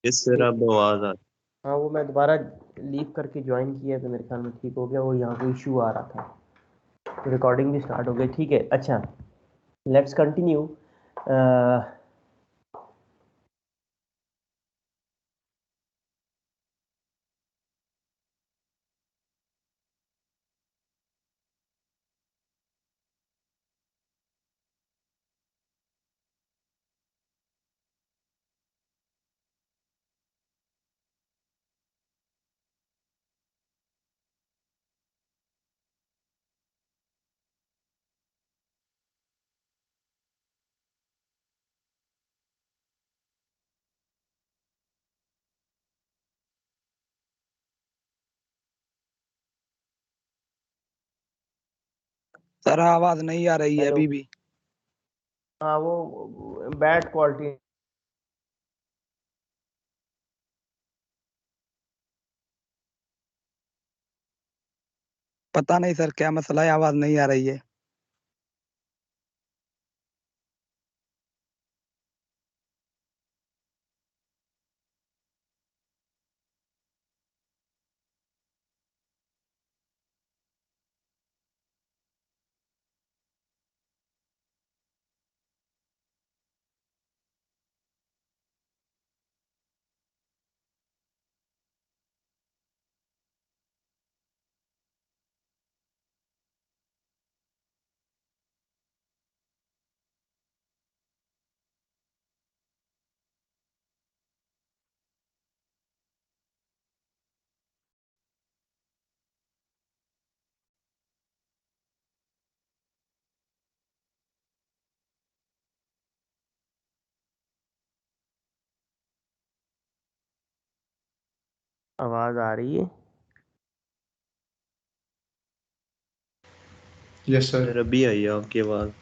इस सर अब आवाज आ रही। हाँ, वो मैं दोबारा लीव करके ज्वाइन किया तो मेरे ख्याल में ठीक हो गया। वो यहाँ कोई इशू आ रहा था, तो रिकॉर्डिंग भी स्टार्ट हो गई। ठीक है, अच्छा, लेट्स कंटिन्यू। सर आवाज नहीं आ रही है हेलो। अभी भी। हाँ, वो बैड क्वालिटी। पता नहीं सर क्या मसला है, आवाज नहीं आ रही है। आवाज आ रही है? Yes sir. सर अभी आई है आपकी आवाज।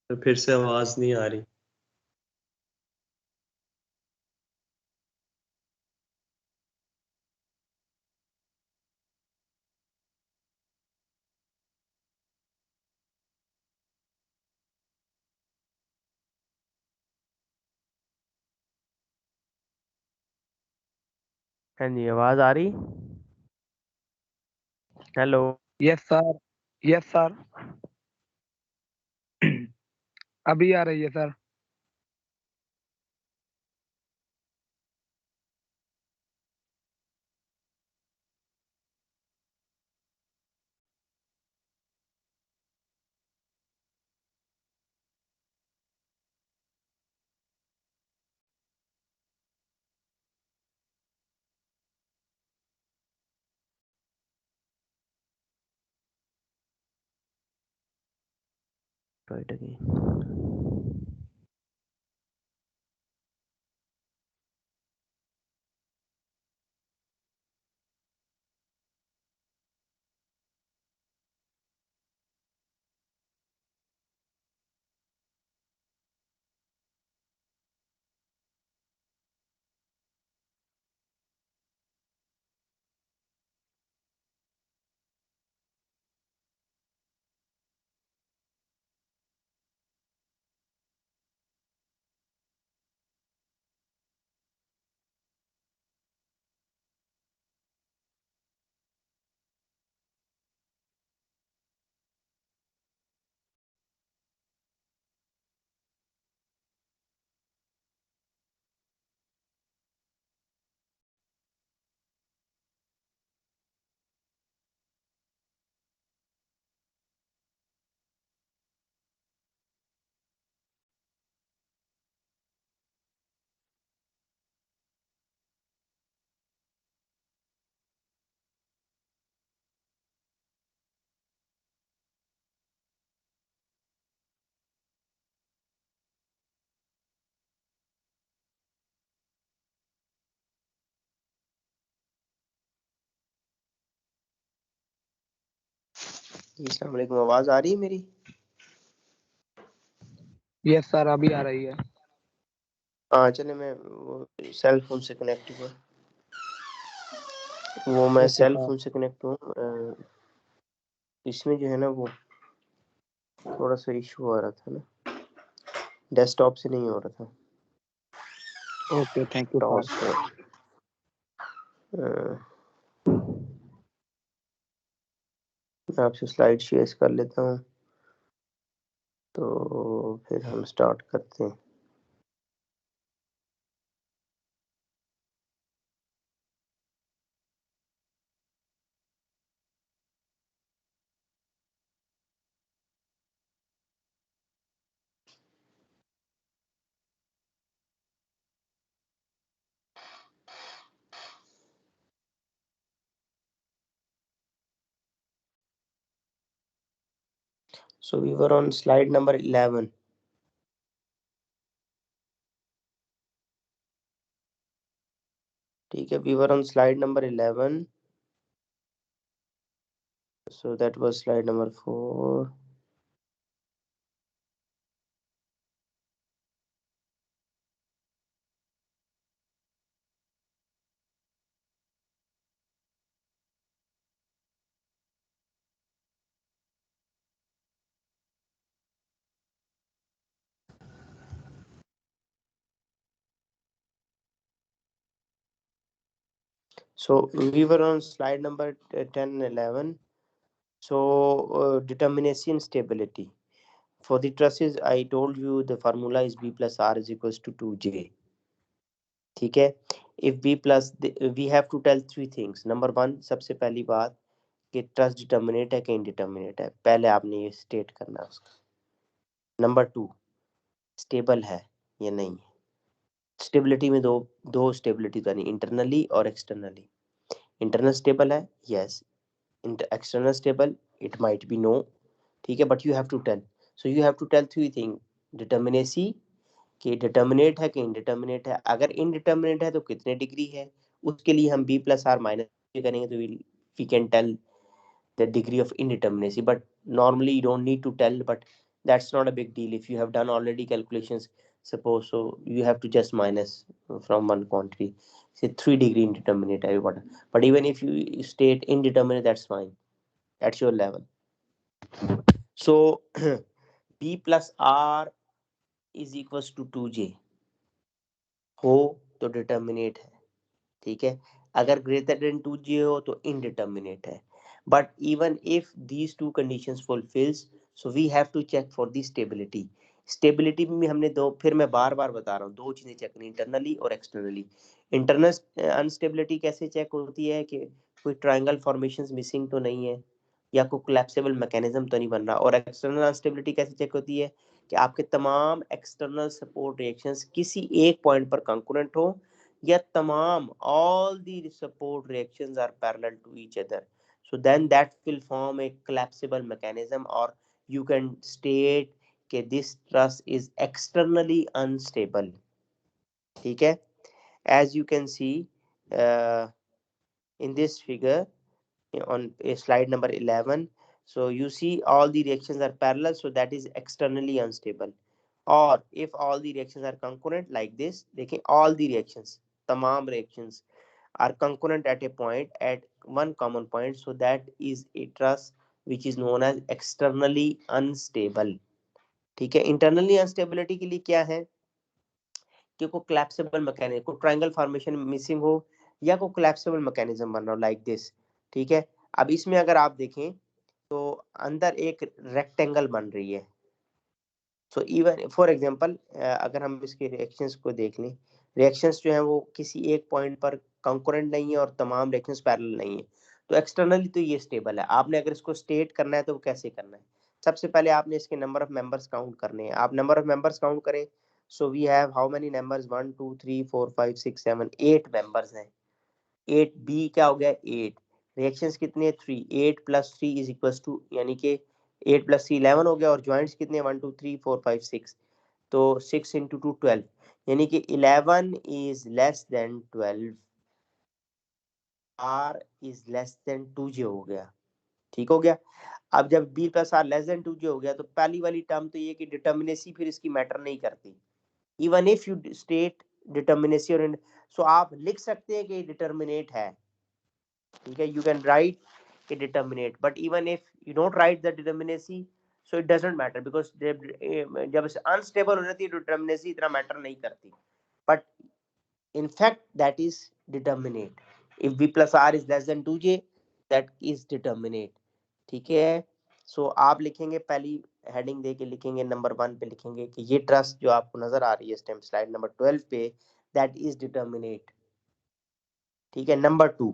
तो फिर से आवाज नहीं आ रही। हाँ जी, आवाज आ रही? Hello. Yes sir. Yes sir. अभी आ रही है सर। Right again. अस्सलाम वालेकुम, आवाज आ रही है मेरी? यस सर, अभी आ रही है। हाँ चले, मैं सेल फोन से कनेक्ट हुआ, वो मैं ओके सेल सर। फोन से कनेक्ट हूँ। इसमें जो है ना वो थोड़ा सा इशू आ रहा था ना, डेस्कटॉप से नहीं हो रहा था। Okay, thank you toss sir. से मैं आपसे स्लाइड शेयर कर लेता हूँ, तो फिर हम स्टार्ट करते हैं। So we were on slide number 11. ठीक है, we were on slide number 11. So that was slide number 4. So we were on slide number 10 and 11. So determination stability. For the trusses, I told you the formula is B plus R is equals to 2J. ठीक है, if B plus we have to tell three things. Number one, सबसे पहली बात कि trust determinate है कि indeterminate है, पहले आपने ये स्टेट करना है उसका। नंबर टू, स्टेबल है या नहीं है। स्टेबिलिटी में दो स्टेबिलिटी यानी इंटरनली और एक्सटर्नली। इंटरनल स्टेबल है, yes. External stable, it might be no. ठीक है, but you have to tell. So you have to tell three thing. Determinacy, कि डिटर्मिनेट है कि इनडिटर्मिनेट है। अगर इनडिटर्मिनेट है तो कितने डिग्री है, उसके लिए हम बी प्लस आर माइनस करेंगे तो we can tell the degree of indeterminacy. But normally you don't need to tell, but that's not a big deal if you have done already calculations, suppose. So you have to just minus from one quantity, say 3 degree indeterminate everybody. But even if you state indeterminate, that's fine, that's your level. So b plus r is equals to 2j हो तो determinate है। ठीक है, अगर greater than 2J हो तो indeterminate है। But even if these two conditions fulfils, so we have to check for the stability. Stability में हमने दो, फिर मैं बार बार बता रहा हूँ, दो चीजें चेक करनी, इंटरनली और एक्सटर्नली। इंटरनल अनस्टेबिलिटी कैसे चेक होती है कि कोई ट्रायंगल फॉर्मेशंस मिसिंग तो नहीं है, या कोई कोलैप्सिबल मैकेनिज्म तो नहीं बन रहा। और एक्सटर्नल अनस्टेबिलिटी कैसे चेक होती है कि आपके तमाम एक्सटर्नल सपोर्ट रिएक्शंस किसी एक पॉइंट पर कंकरेंट हो, या तमाम all the support reactions are parallel to each other. So then that will form a collapsible mechanism, or you can state that this truss is externally unstable. ठीक है, as you can see in this figure on slide number 11. So you see all the reactions are parallel, so that is externally unstable. Or if all the reactions are concurrent like this, देखिए all the reactions, तमाम reactions are concurrent at a point, at one common point, so that is a truss which is known as externally unstable. ठीक है, internally instability के लिए क्या है कि कोई कोलैप्सिबल मैकेनिज्म, कोई ट्रायंगल फॉर्मेशन मिसिंग हो, या कोई कोलैप्सिबल मैकेनिज्म बन रहा हो लाइक दिस। ठीक है, अब इसमें अगर आप देखें तो अंदर एक रेक्टेंगल बन रही है। सो इवन फॉर एग्जांपल अगर हम इसके रिएक्शंस को देख लें, रिएक्शंस जो है वो किसी एक पॉइंट पर कंकरेंट नहीं है और तमाम रिएक्शंस पैरेलल नहीं है, तो एक्सटर्नली तो ये स्टेबल है। आपने अगर इसको स्टेट करना है तो कैसे करना है, सबसे पहले आपने इसके नंबर ऑफ मेंबर्स काउंट करने हैं। आप नंबर ऑफ मेंबर्स काउंट करें, so we have how many members, 1 2 3 4 5 6 7 8 members हैं। 8 बी क्या हो गया, 8। रिएक्शंस कितने, 3। 8 प्लस 3 इज इक्वल्स टू, यानी कि 8 प्लस 3 11 हो गया। और जॉइंट्स कितने, 1 2 3 4 5 6, तो 6 इंटू 2 12, यानी कि 11 is less than 12। R is less than 2J हो गया। ठीक हो गया। अब जब b plus r less than 2j हो गया तो पहली वाली टर्म तो ये कि डिटर्मिनेसी फिर इसकी मैटर नहीं करती, even if you state determinacy और सो आप लिख सकते हैं कि डिटर्मिनेट है, ठीक है, यू कैन राइट कि determinate, but even if you don't write the determinacy so it doesn't matter because जब अनस्टेबल हो जाती है डिटर्मिनेसी इतना मैटर नहीं करती, but in fact that is determinate if b plus r is less than 2j that is determinate, ठीक है। सो आप लिखेंगे पहली हेडिंग दे के लिखेंगे नंबर 1 पे लिखेंगे कि ये ट्रस्ट जो आपको नजर आ रही है स्टेम स्लाइड नंबर 12 पे दैट इज डिटर्मिनेट, ठीक है। नंबर 2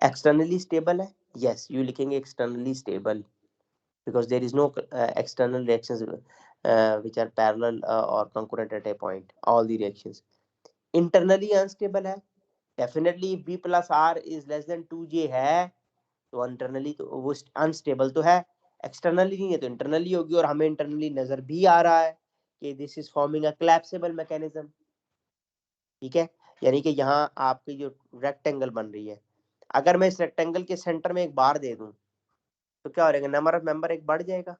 एक्सटर्नली स्टेबल है, यस यू लिखेंगे externally stable because there is no external reactions which are parallel or concurrent at a point, all the reactions. Internally unstable है, definitely b plus r is less than 2j है तो internally तो वो unstable तो है, externally नहीं है तो इंटरनली होगी, और हमें इंटरनली नजर भी आ रहा है कि this is forming a collapsible mechanism, ठीक है। यानी कि यहाँ आपकी जो रेक्टेंगल बन रही है, अगर मैं इस रेक्टेंगल के सेंटर में एक बार दे दूं तो क्या हो जाएगा, नंबर ऑफ मेंबर एक बढ़ जाएगा,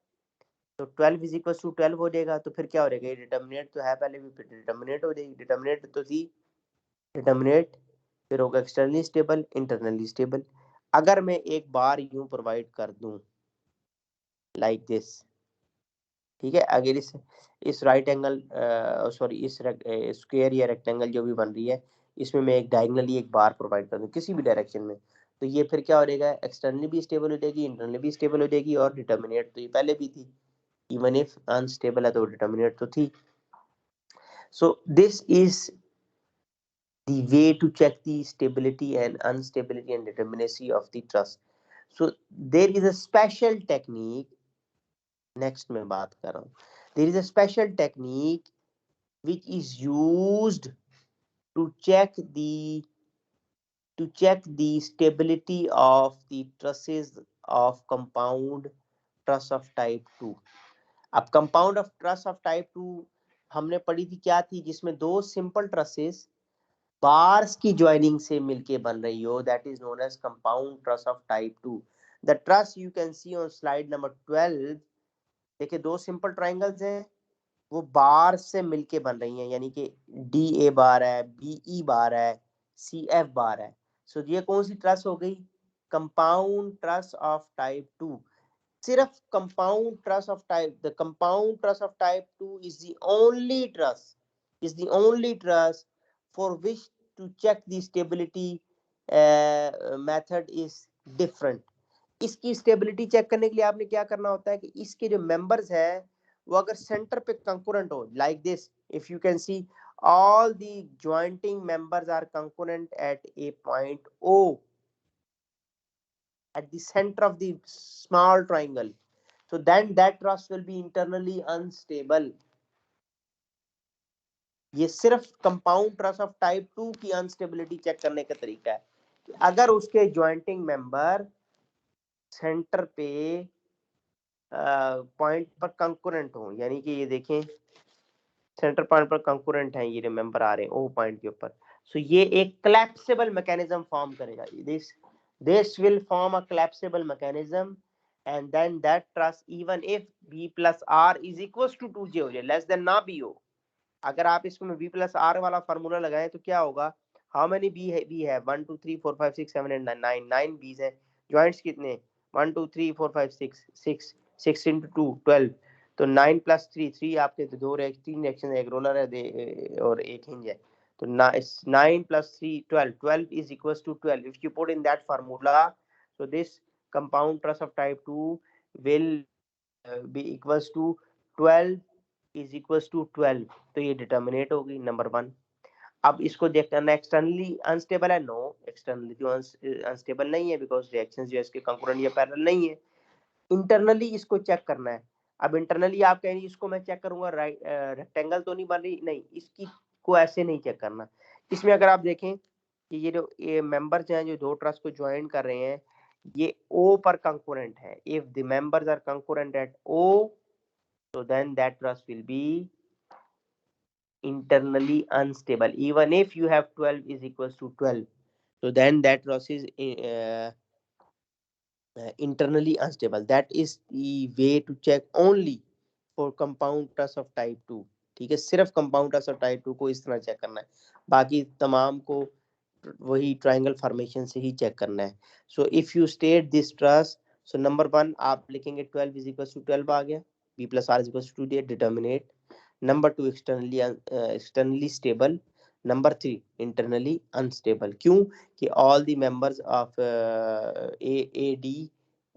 तो 12 इज इक्वल टू 12 हो जाएगा, तो फिर क्या हो जाएगा, ये डिटर्मिनेट तो है पहले भी, फिर डिटर्मिनेट हो जाएगी, डिटर्मिनेट तो थी, डिटर्मिनेट फिर होगा एक्सटर्नली स्टेबल इंटरनली स्टेबल। अगर मैं एक बार यूं प्रोवाइड कर दूं लाइक दिस, ठीक है, अगर इस राइट एंगल सॉरी इस स्क्वायर या रेक्टेंगल जो भी बन रही है इसमें मैं एक डायगनली एक बार प्रोवाइड कर दूं किसी भी डायरेक्शन में, तो ये फिर क्या हो जाएगा, एक्सटर्नली भी स्टेबल हो जाएगी, इंटरनली भी स्टेबल हो जाएगी, और डिटर्मिनेट तो ये पहले भी थी, इवन इफ अनस्टेबल है तो डिटर्मिनेट तो थी। सो this is the way to check the stability and instability and determinacy of the truss. So there is a special technique, next मैं बात कर रहा हूँ, there is a special technique which is used to check the stability of the trusses of compound truss of type 2. अब compound of truss of type 2 हमने पढ़ी थी क्या थी, जिसमें दो सिंपल ट्रसेस बार्स की ज्वाइनिंग से मिलके बन रही हो, that is known as compound truss of type 2। The truss you can see on slide number 12, देखिए दो सिंपल ट्राइंगल्स हैं वो बार से मिलके बन रही हैं, यानी कि डी ए बार है, बी ई बार है, सी एफ बार है। सो ये कौन सी ट्रस हो गई, कंपाउंड ट्रस ऑफ टाइप 2। सिर्फ compound truss of type, the compound truss of type 2 is the only truss for which to check the stability method is different। इसकी stability check करने के लिए आपने क्या करना होता है कि इसके जो मेंबर्स हैं वो अगर सेंटर पे कंकरेंट हो, like this, if you can C all the jointing members are concurrent at a point O at the center of the small triangle, so then that truss will be internally unstable। ये सिर्फ compound truss of type 2 की instability check करने का तरीका है कि अगर उसके ज्वाइंटिंग मेंबर सेंटर पे पॉइंट पर कंकरेंट हो, यानी कि ये देखें सेंटर पॉइंट पर कंकरेंट है, ये मेंबर आ रहे हैं ओ पॉइंट के ऊपर, सो ये एक कोलैप्सिबल मैकेनिज्म फॉर्म करेगा, this will form a collapsible mechanism and then that truss even if b plus r is equals to 2j हो जाए, लेस देन ना भी हो, अगर आप इसको में b प्लस आर वाला फार्मूला लगाएं तो क्या होगा, हाउ मेनी बी है, बी है 1 2 3 4 5 6 7 8 9 9 बीज है, जॉइंट्स कितने 1 2 3 4 5 6 6 6 into 2 12, तो 9 प्लस 3 3 आपके तो दो तीन रिएक्शन है, एक रोलर है और एक हिंज है, तो 9 plus 3 12, 12 is equals to 12 if you put in that formula, so this compound truss of type 2 will be equals to 12 is equals to 12, तो ये डिटर्मिनेट होगी नंबर 1। अब इसको देख करना एक्सटर्नली अनस्टेबल है, नो एक्सटर्नली तो अनस्टेबल नहीं है बिकॉज रिएक्शंस जो है इसके कंकरेंट या पैरेलल नहीं है। इंटरनली इसको चेक करना है, अब इंटरनली आप कहेंगे इसको मैं चेक करूंगा राइट रेक्टेंगल तो नहीं बन रही, नहीं इसकी को ऐसे नहीं चेक करना। इसमें अगर आप देखें कि ये जो ये मेंबर्स हैं जो दो ट्रस को ज्वाइन कर रहे हैं ये ओ पर कंकरेंट है, if the members are concurrent at O so then that truss will be internally unstable even if you have 12 is equals to 12, so then that truss is internally unstable. That is the way to check only for compound trust of type 2. ठीक है, सिर्फ compound trust of type 2 को इस तरह check करना है, बाकी तमाम को वही ट्रायंगल फॉर्मेशन से ही चेक करना है. So if you state this trust, so number 1 आप लिखेंगे 12 इज इक्वल टू 12 आ गया, b plus r is equal to 2 determinate. Number 2 externally stable. Number 3 internally unstable. क्यों कि all the members of A D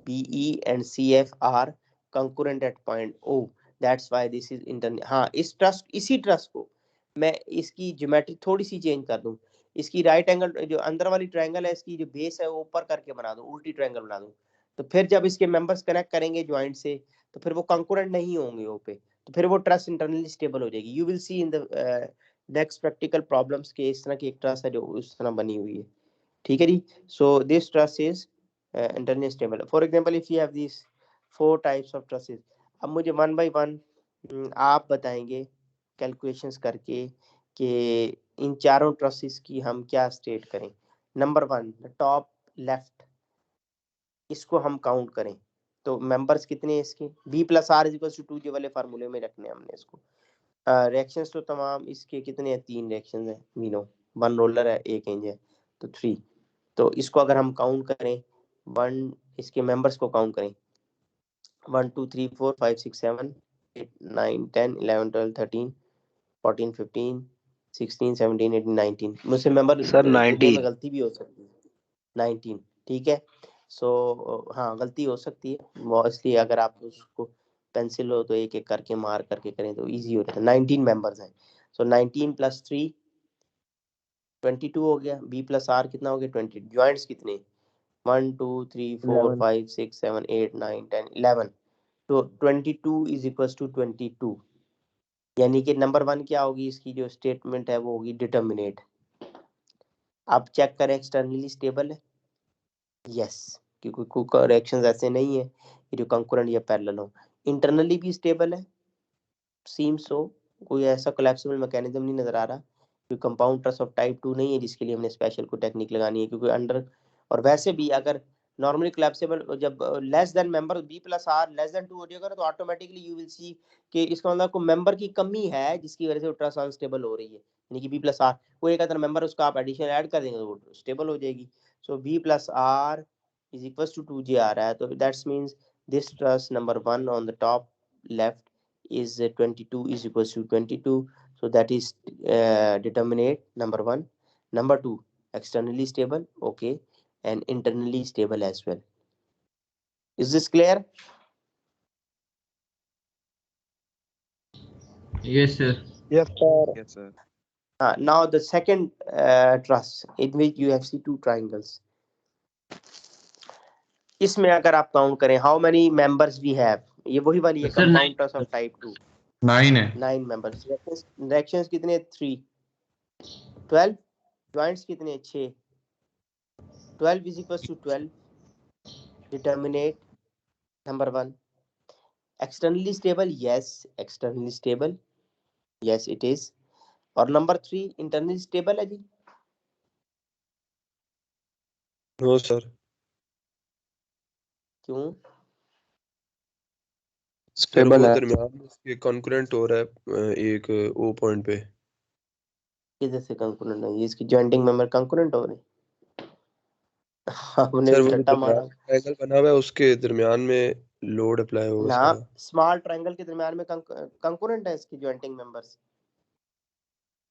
B E and C F are concurrent at point O, that's why this is internal. हाँ, इसी trust को मैं इसकी geometry थोड़ी सी change कर दूं, इसकी राइट एंगल जो अंदर वाली ट्रायंगल है इसकी जो बेस है वो ऊपर करके बना दूं, उल्टी ट्रायंगल बना दूं, तो फिर जब इसके मेंबर्स कनेक्ट करेंगे ज्वाइंट से तो फिर वो कंकरेंट नहीं होंगे वो पे, तो फिर वो ट्रस्ट इंटरनली स्टेबल हो जाएगी. You will see in the next practical problems के इस तरह की एक ट्रस्ट है जो उस तरह बनी हुई है. ठीक है जी. So this truss is internally stable. For example if you have this 4 types of trusses, अब मुझे वन बाय वन आप बताएंगे कैलकुलेशंस करके कि इन चारों ट्रसेस की हम क्या स्टेट करें. नंबर 1 टॉप लेफ्ट, इसको हम काउंट करें तो मेंबर्स कितने हैं इसके, b plus r is equal to 2 वाले फार्मूले में रखने हैं हमने इसको. रिएक्शंस तो तमाम इसके कितने हैं, 3 रिएक्शंस हैं, वी नो 1 रोलर है 1 इंच है तो 3. तो इसको अगर हम काउंट करें 1, इसके मेंबर्स को काउंट करें 1 2 3 4 5 6 7 8 9 10 11 12 13 14 15 16 17 18 19. मुझसे मेंबर सर देने 19 में गलती भी हो सकती है. 19 ठीक है. सो हाँ गलती हो सकती है मोस्टली, अगर आप उसको पेंसिल हो तो एक एक करके मार करके करें तो इजी हो जाता है. 19 मेंबर्स हैं. सो 19 प्लस 3 22 हो गया. b प्लस आर कितना हो गया 20. ज्वाइंट्स कितने 1 2 3 4 11 5 6 7 8 9 10 11. तो 22 इज इक्वल टू 22, यानी कि नंबर 1 क्या होगी इसकी जो स्टेटमेंट है वो होगी डिटर्मिनेट. आप चेक करें एक्सटर्नली स्टेबल है, यस, क्योंकि कोई करेक्शंस ऐसे नहीं है कि जो कंकरेंट या पैरेलल हो. इंटरनली भी स्टेबल है, सीम सो, कोई ऐसा कोलैप्सिबल मैकेनिज्म नहीं नजर आ रहा, क्योंकि कंपाउंड ट्रस्ट ऑफ टाइप 2 नहीं है जिसके लिए हमने स्पेशल कोई टेक्निक लगानी है, क्योंकि अंडर और वैसे भी अगर नॉर्मली कोलैप्सिबल जब less than member b plus r less than 2 हो जाएगा तो ऑटोमेटिकली यू विल सी कि इसका मतलब को मेंबर की कमी है जिसकी वजह से वो ट्रस्ट अनस्टेबल हो रही है, यानी कि b प्लस आर कोई एक अदर मेंबर उसका आप एडिशन ऐड कर देंगे तो वो स्टेबल हो जाएगी. So b plus r is equal to 2j आ रहा है, तो that's means this truss number 1 on the top left is 22 is equals to 22. So that is determinate number 1. Number 2 externally stable, okay, and internally stable as well. Is this clear? Yes, sir. yes sir. Yes, sir. Now the second truss in which you have see two triangles. इसमें अगर आप count करें how many members we have, ये वही वाली है Sir, compound truss of type 2. 9 है. 9 members. Reactions कितने 3. 12 joints कितने 6. 12 is equals to 12. Determinate number 1. Externally stable, yes, externally stable, yes it is. और number 3 internally stable है जी. नो सर, क्यों? सर स्टेबल वो है. दरमियान में उसके कॉन्करेंट हो रहा है एक ओ पॉइंट पे. किधर से कंकरेंट है, इसकी जॉइंटिंग मेंबर कंकरेंट हो रहे. आपने सर वो रट्टा मारा ट्रायंगल बना हुआ है उसके दरमियान में लोड अप्लाई होगा ना, सारा. स्मॉल ट्रायंगल के दरमियान में कंकरेंट है इसकी जॉइंटिंग मेंबर्स.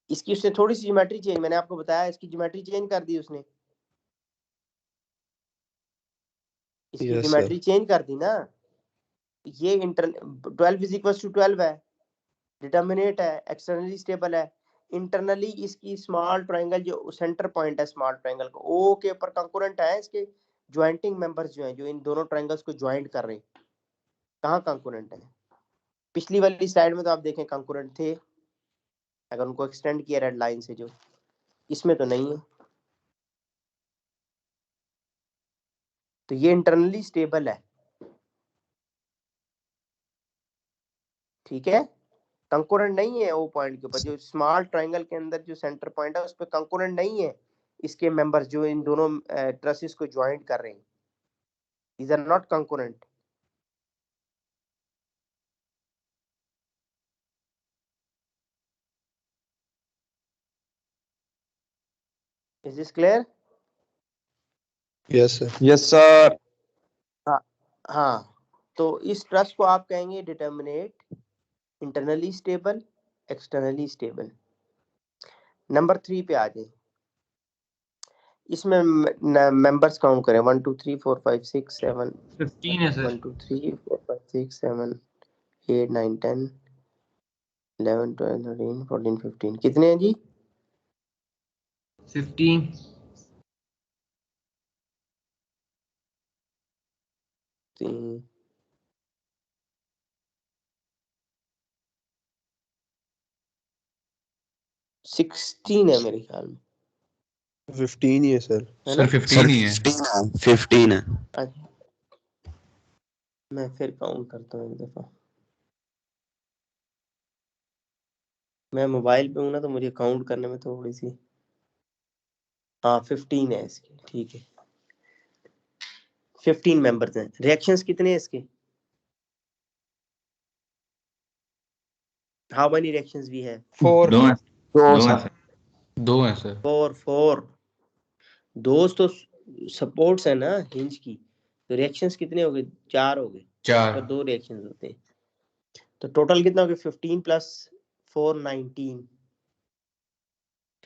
इसकी उसने थोड़ी सी ज्योमेट्री चेंज, मैंने आपको बताया इसकी ज्योमेट्री चेंज कर दी उसने, इसकी यस ज्योमेट्री सर. चेंज कर दी ना. ये इंटर 12 इज इक्वल टू 12 है, डिटर्मिनेट है, एक्सटर्नली स्टेबल है. इंटरनली इसकी स्मॉल ट्रायंगल जो सेंटर पॉइंट है स्मॉल ट्रायंगल को ओ के ऊपर कंकरेंट है इसके ज्वाइंटिंग मेंबर्स जो हैं जो इन दोनों ट्रायंगल्स को ज्वाइंट कर रहे हैं, कहाँ कंकरेंट है. पिछली वाली स्लाइड में तो आप देखें कंकरेंट थे, अगर उनको एक्सटेंड किया रेड लाइन से, जो इसमें तो नहीं है. तो ये इंटरनली स्टेबल है, ठीक है, कंकरेंट नहीं है ओ पॉइंट के ऊपर. जो स्मॉल ट्रायंगल के अंदर जो सेंटर पॉइंट है उस पर कंकरेंट नहीं है इसके मेंबर्स जो इन दोनों ट्रसेस को ज्वाइंट कर रहे हैं. these are not concurrent. Is this clear? Yes, sir. Yes, sir. हाँ, तो इस ट्रस्ट को आप कहेंगे determinate internally stable, externally stable. Number 3 पे आ जाए। इसमें मेंबर्स काउंट करें 1 2 3 4 5 6 7 15 है सर। 1 2 3 4 5 6 7 8 9 10 11 12 13 14 15 कितने हैं जी? 15 3 16 है मेरे ख्याल में, 15 ही है सर। है ना? सर 15 ही है। 15 है। अच्छा, मैं फिर काउंट करता हूँ एक दफा। मैं मोबाइल पे हूँ ना, तो मुझे काउंट करने में थोड़ी सी, हाँ 15 है इसके, ठीक है। 15 मेंबर्स हैं। रिएक्शंस कितने हैं इसके? How many reactions we have? 4 दो हैं। दो दो हैं सर। सर। दो हैं सर। 4 दोस्त तो सपोर्ट्स है ना हिंज की, तो रिएक्शंस कितने हो गए? 4 हो गए, चार। पर 2 रिएक्शंस होते हैं, तो टोटल कितना हो गया? 15 प्लस 4 19,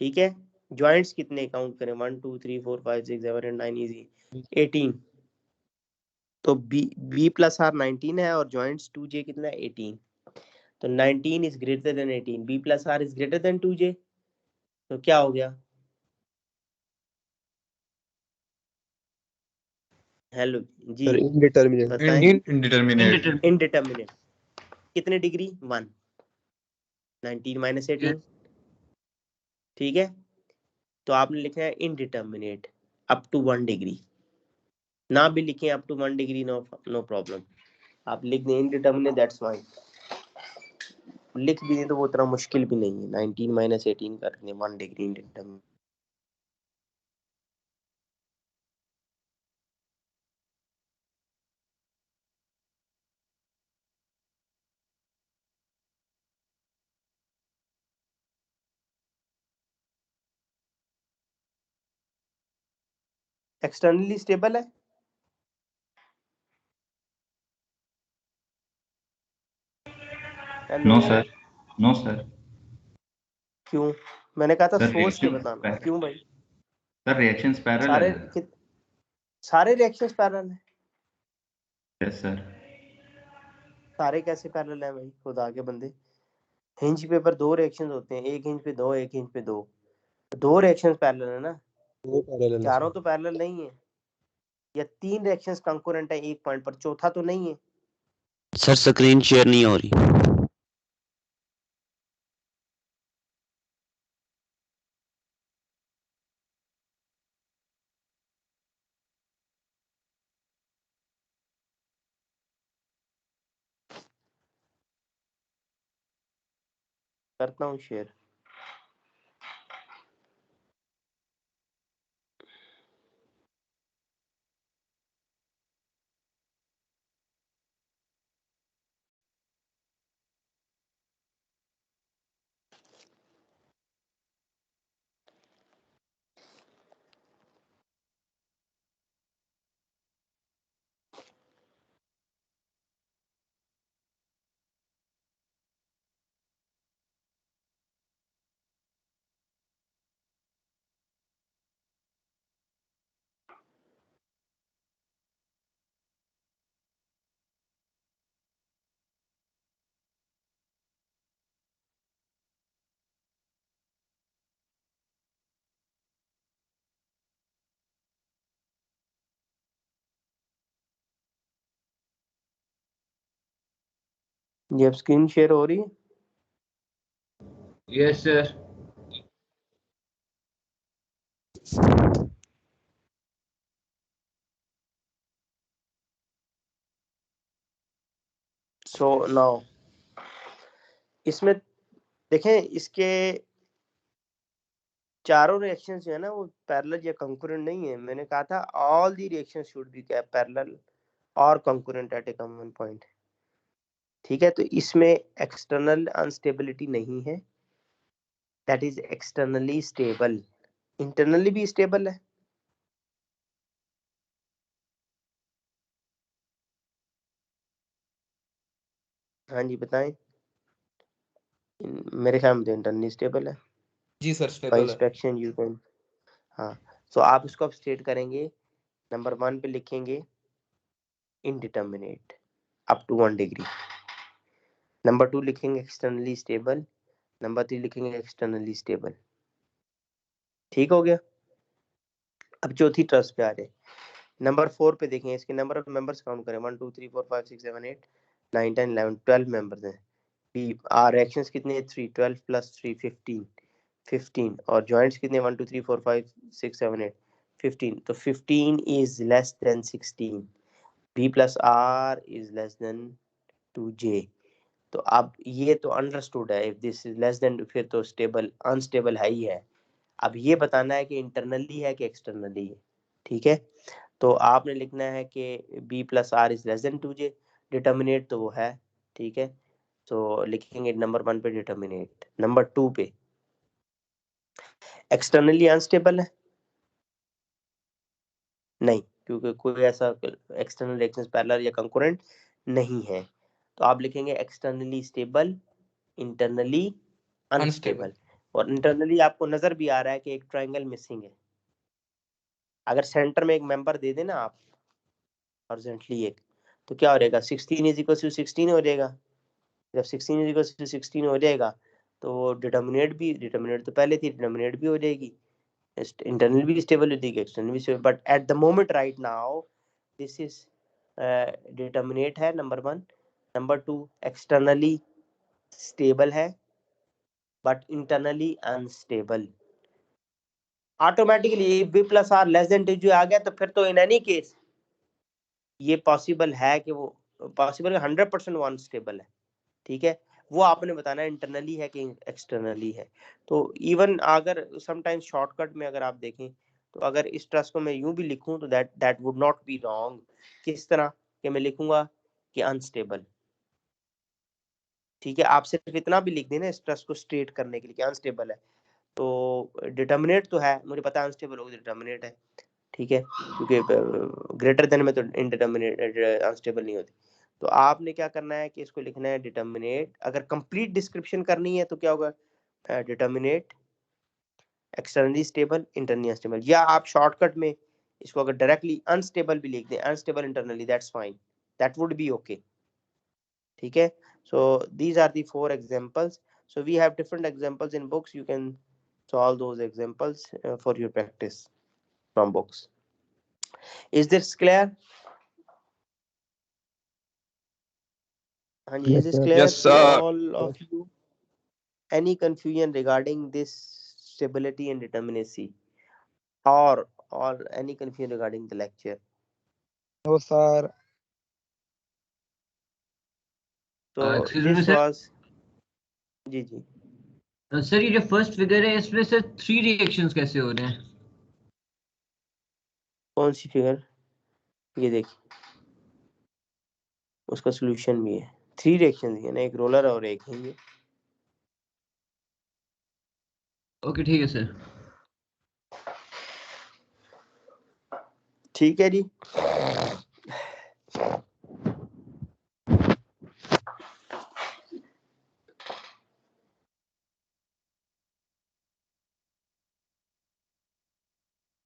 ठीक है। जॉइंट्स कितने काउंट करें? 1 2 3 4 5 6 7 8 9 इजी 18, तो बी प्लस आर 19 है और जॉइंट्स 2j कितना है? 18, तो 19 is greater than 18, b plus r is greater than 2j, तो क्या हो गया? Hello ji sir indeterminate. बताएं। इनडिटर्मिनेट। इनडिटर्मिनेट कितने डिग्री? 1, 19 माइनस 18, ठीक है। तो आपने लिखा है इनडिटर्मिनेट अप टू 1 डिग्री, ना भी लिखें up to 1 degree, no problem, आप लिख दें इनडिटर्मिनेट, दैट्स फाइन। लिख भी दें तो वो उतना मुश्किल भी नहीं है, 19 माइनस 18 कर दें 1 डिग्री इनडिटर्मिनेट। एक्सटर्नली स्टेबल है? No sir. No sir. क्यों? मैंने कहा था सर सोच के रिएक्शन बताना, क्यों भाई? सर रिएक्शंस पैरेलल सारे है। सारे रिएक्शंस पैरेलल हैं? Yes sir. सारे कैसे पैरेलल हैं भाई, खुदा के बंदे? हिंज पे पर 2 रिएक्शंस होते हैं, एक हिंज पे 2, एक हिंज पे 2, 2 रिएक्शंस पैरेलल है ना, वो पैरेलल है चारों सर। तो पैरेलल नहीं है, या 3 रिएक्शंस कंकरेंट है एक पॉइंट पर, चौथा तो नहीं है। सर स्क्रीन शेयर नहीं हो रही। करता हूँ शेयर। ये अब स्क्रीन शेयर हो रही है? Yes sir. सो नाउ इसमें देखें, इसके चारों रिएक्शंस जो है ना, वो पैरेलल या कंकरेंट नहीं है। मैंने कहा था all the reactions should be parallel और कंकरेंट एट ए कॉमन पॉइंट। ठीक है, तो इसमें एक्सटर्नल अनस्टेबिलिटी नहीं है, that is externally stable. Internally भी स्टेबल है। हाँ जी बताएं। मेरे ख्याल में तो इंटरनली स्टेबल है। जी सर बाय स्टेबल है। इंस्पेक्शन यू कैन, हाँ। सो आप इसको अब स्टेट करेंगे, नंबर 1 पे लिखेंगे indeterminate up to 1 degree, number 2 लिखेंगे एक्सटर्नली स्टेबल, नंबर 3 लिखेंगे एक्सटर्नली स्टेबल। ठीक हो गया। अब चौथी ट्रस्ट पे आ रहे, नंबर 4 पे देखें, इसके नंबर ऑफ मेंबर्स काउंट करें, 1 2 3 4 5 6 7 8 9 10 11 12 मेंबर्स हैं। बी आर एक्शंस कितने 3, 12 प्लस 3 15 और जॉइंट्स कितने 1 2 3 4 5 6 7 8 15, तो 15 is less than 16, b plus r is less than 2j। तो अब ये तो अंडरस्टूड है, if this is less than फिर तो स्टेबल अनस्टेबल है ही है। अब ये बताना है कि इंटरनली है कि एक्सटर्नली है। ठीक है, तो आपने लिखना है कि b plus r is less than 2j, determinate तो वो है। ठीक है, तो लिखेंगे नंबर 1 पे डिटर्मिनेट, नंबर 2 पे एक्सटर्नली अनस्टेबल है नहीं, क्योंकि कोई ऐसा एक्सटर्नल रिएक्शंस पैरेलल या कंकरेंट नहीं है। तो आप लिखेंगे externally stable, internally unstable. Unstable. और इंटरनली आपको नजर भी आ रहा है कि एक ट्रायंगल मिसिंग है। अगर सेंटर में एक मेंबर दे देना आप हॉरिजॉन्टली एक, तो क्या हो जाएगा 16 इज इक्वल टू 16 हो जाएगा। जब 16 इज इक्वल टू 16 हो जाएगा तो डिटर्मिनेट तो पहले थी, डिटर्मिनेट भी हो जाएगी, इंटरनल भी स्टेबल हो जाएगी, एक्सटर्नल भी stable. But at the moment right now this is determinate है नंबर 1, नंबर 2 एक्सटर्नली स्टेबल है but internally unstable. Automatically b plus r less than 2 आ गया, तो फिर तो इन एनी केस ये पॉसिबल है कि वो पॉसिबल 100% वो अनस्टेबल है। ठीक है, वो आपने बताना है इंटरनली है कि एक्सटर्नली है। तो इवन अगर समटाइम्स शॉर्टकट में अगर आप देखें, तो अगर इस ट्रस्ट को मैं यूं भी लिखूं तो that would not be wrong. किस तरह कि मैं लिखूंगा कि अनस्टेबल। ठीक है, आप सिर्फ इतना भी लिख देना इस ट्रस्ट को स्ट्रेट करने के लिए कि अनस्टेबल है। तो डिटर्मिनेट तो है, मुझे पता है अनस्टेबल होगा, डिटर्मिनेट है। ठीक है, क्योंकि ग्रेटर देन में तो इनडिटर्मिनेट अनस्टेबल नहीं होती। तो आपने क्या करना है कि इसको लिखना है डिटर्मिनेट। अगर कंप्लीट डिस्क्रिप्शन करनी है तो क्या होगा, determinate externally stable internally unstable, या आप शॉर्टकट में इसको अगर डायरेक्टली अनस्टेबल भी लिख दें, unstable internally, that's fine, that would be okay. ठीक है, so these are the 4 examples. So we have different examples in books, you can solve those examples for your practice from books. Is this clear? Hanji, is this clear to all of you? Any confusion regarding this stability and determinacy, or any confusion regarding the lecture? No, sir. So excuse me this sir, was जी जी sir ये जो first figure है इसमें sir 3 reactions कैसे हो रहे हैं? कौन सी फिगर? ये देखिए, उसका सॉल्यूशन भी है। 3 रिएक्शन है ना, एक रोलर और एक है ये। ओके ठीक है सर। ठीक है जी।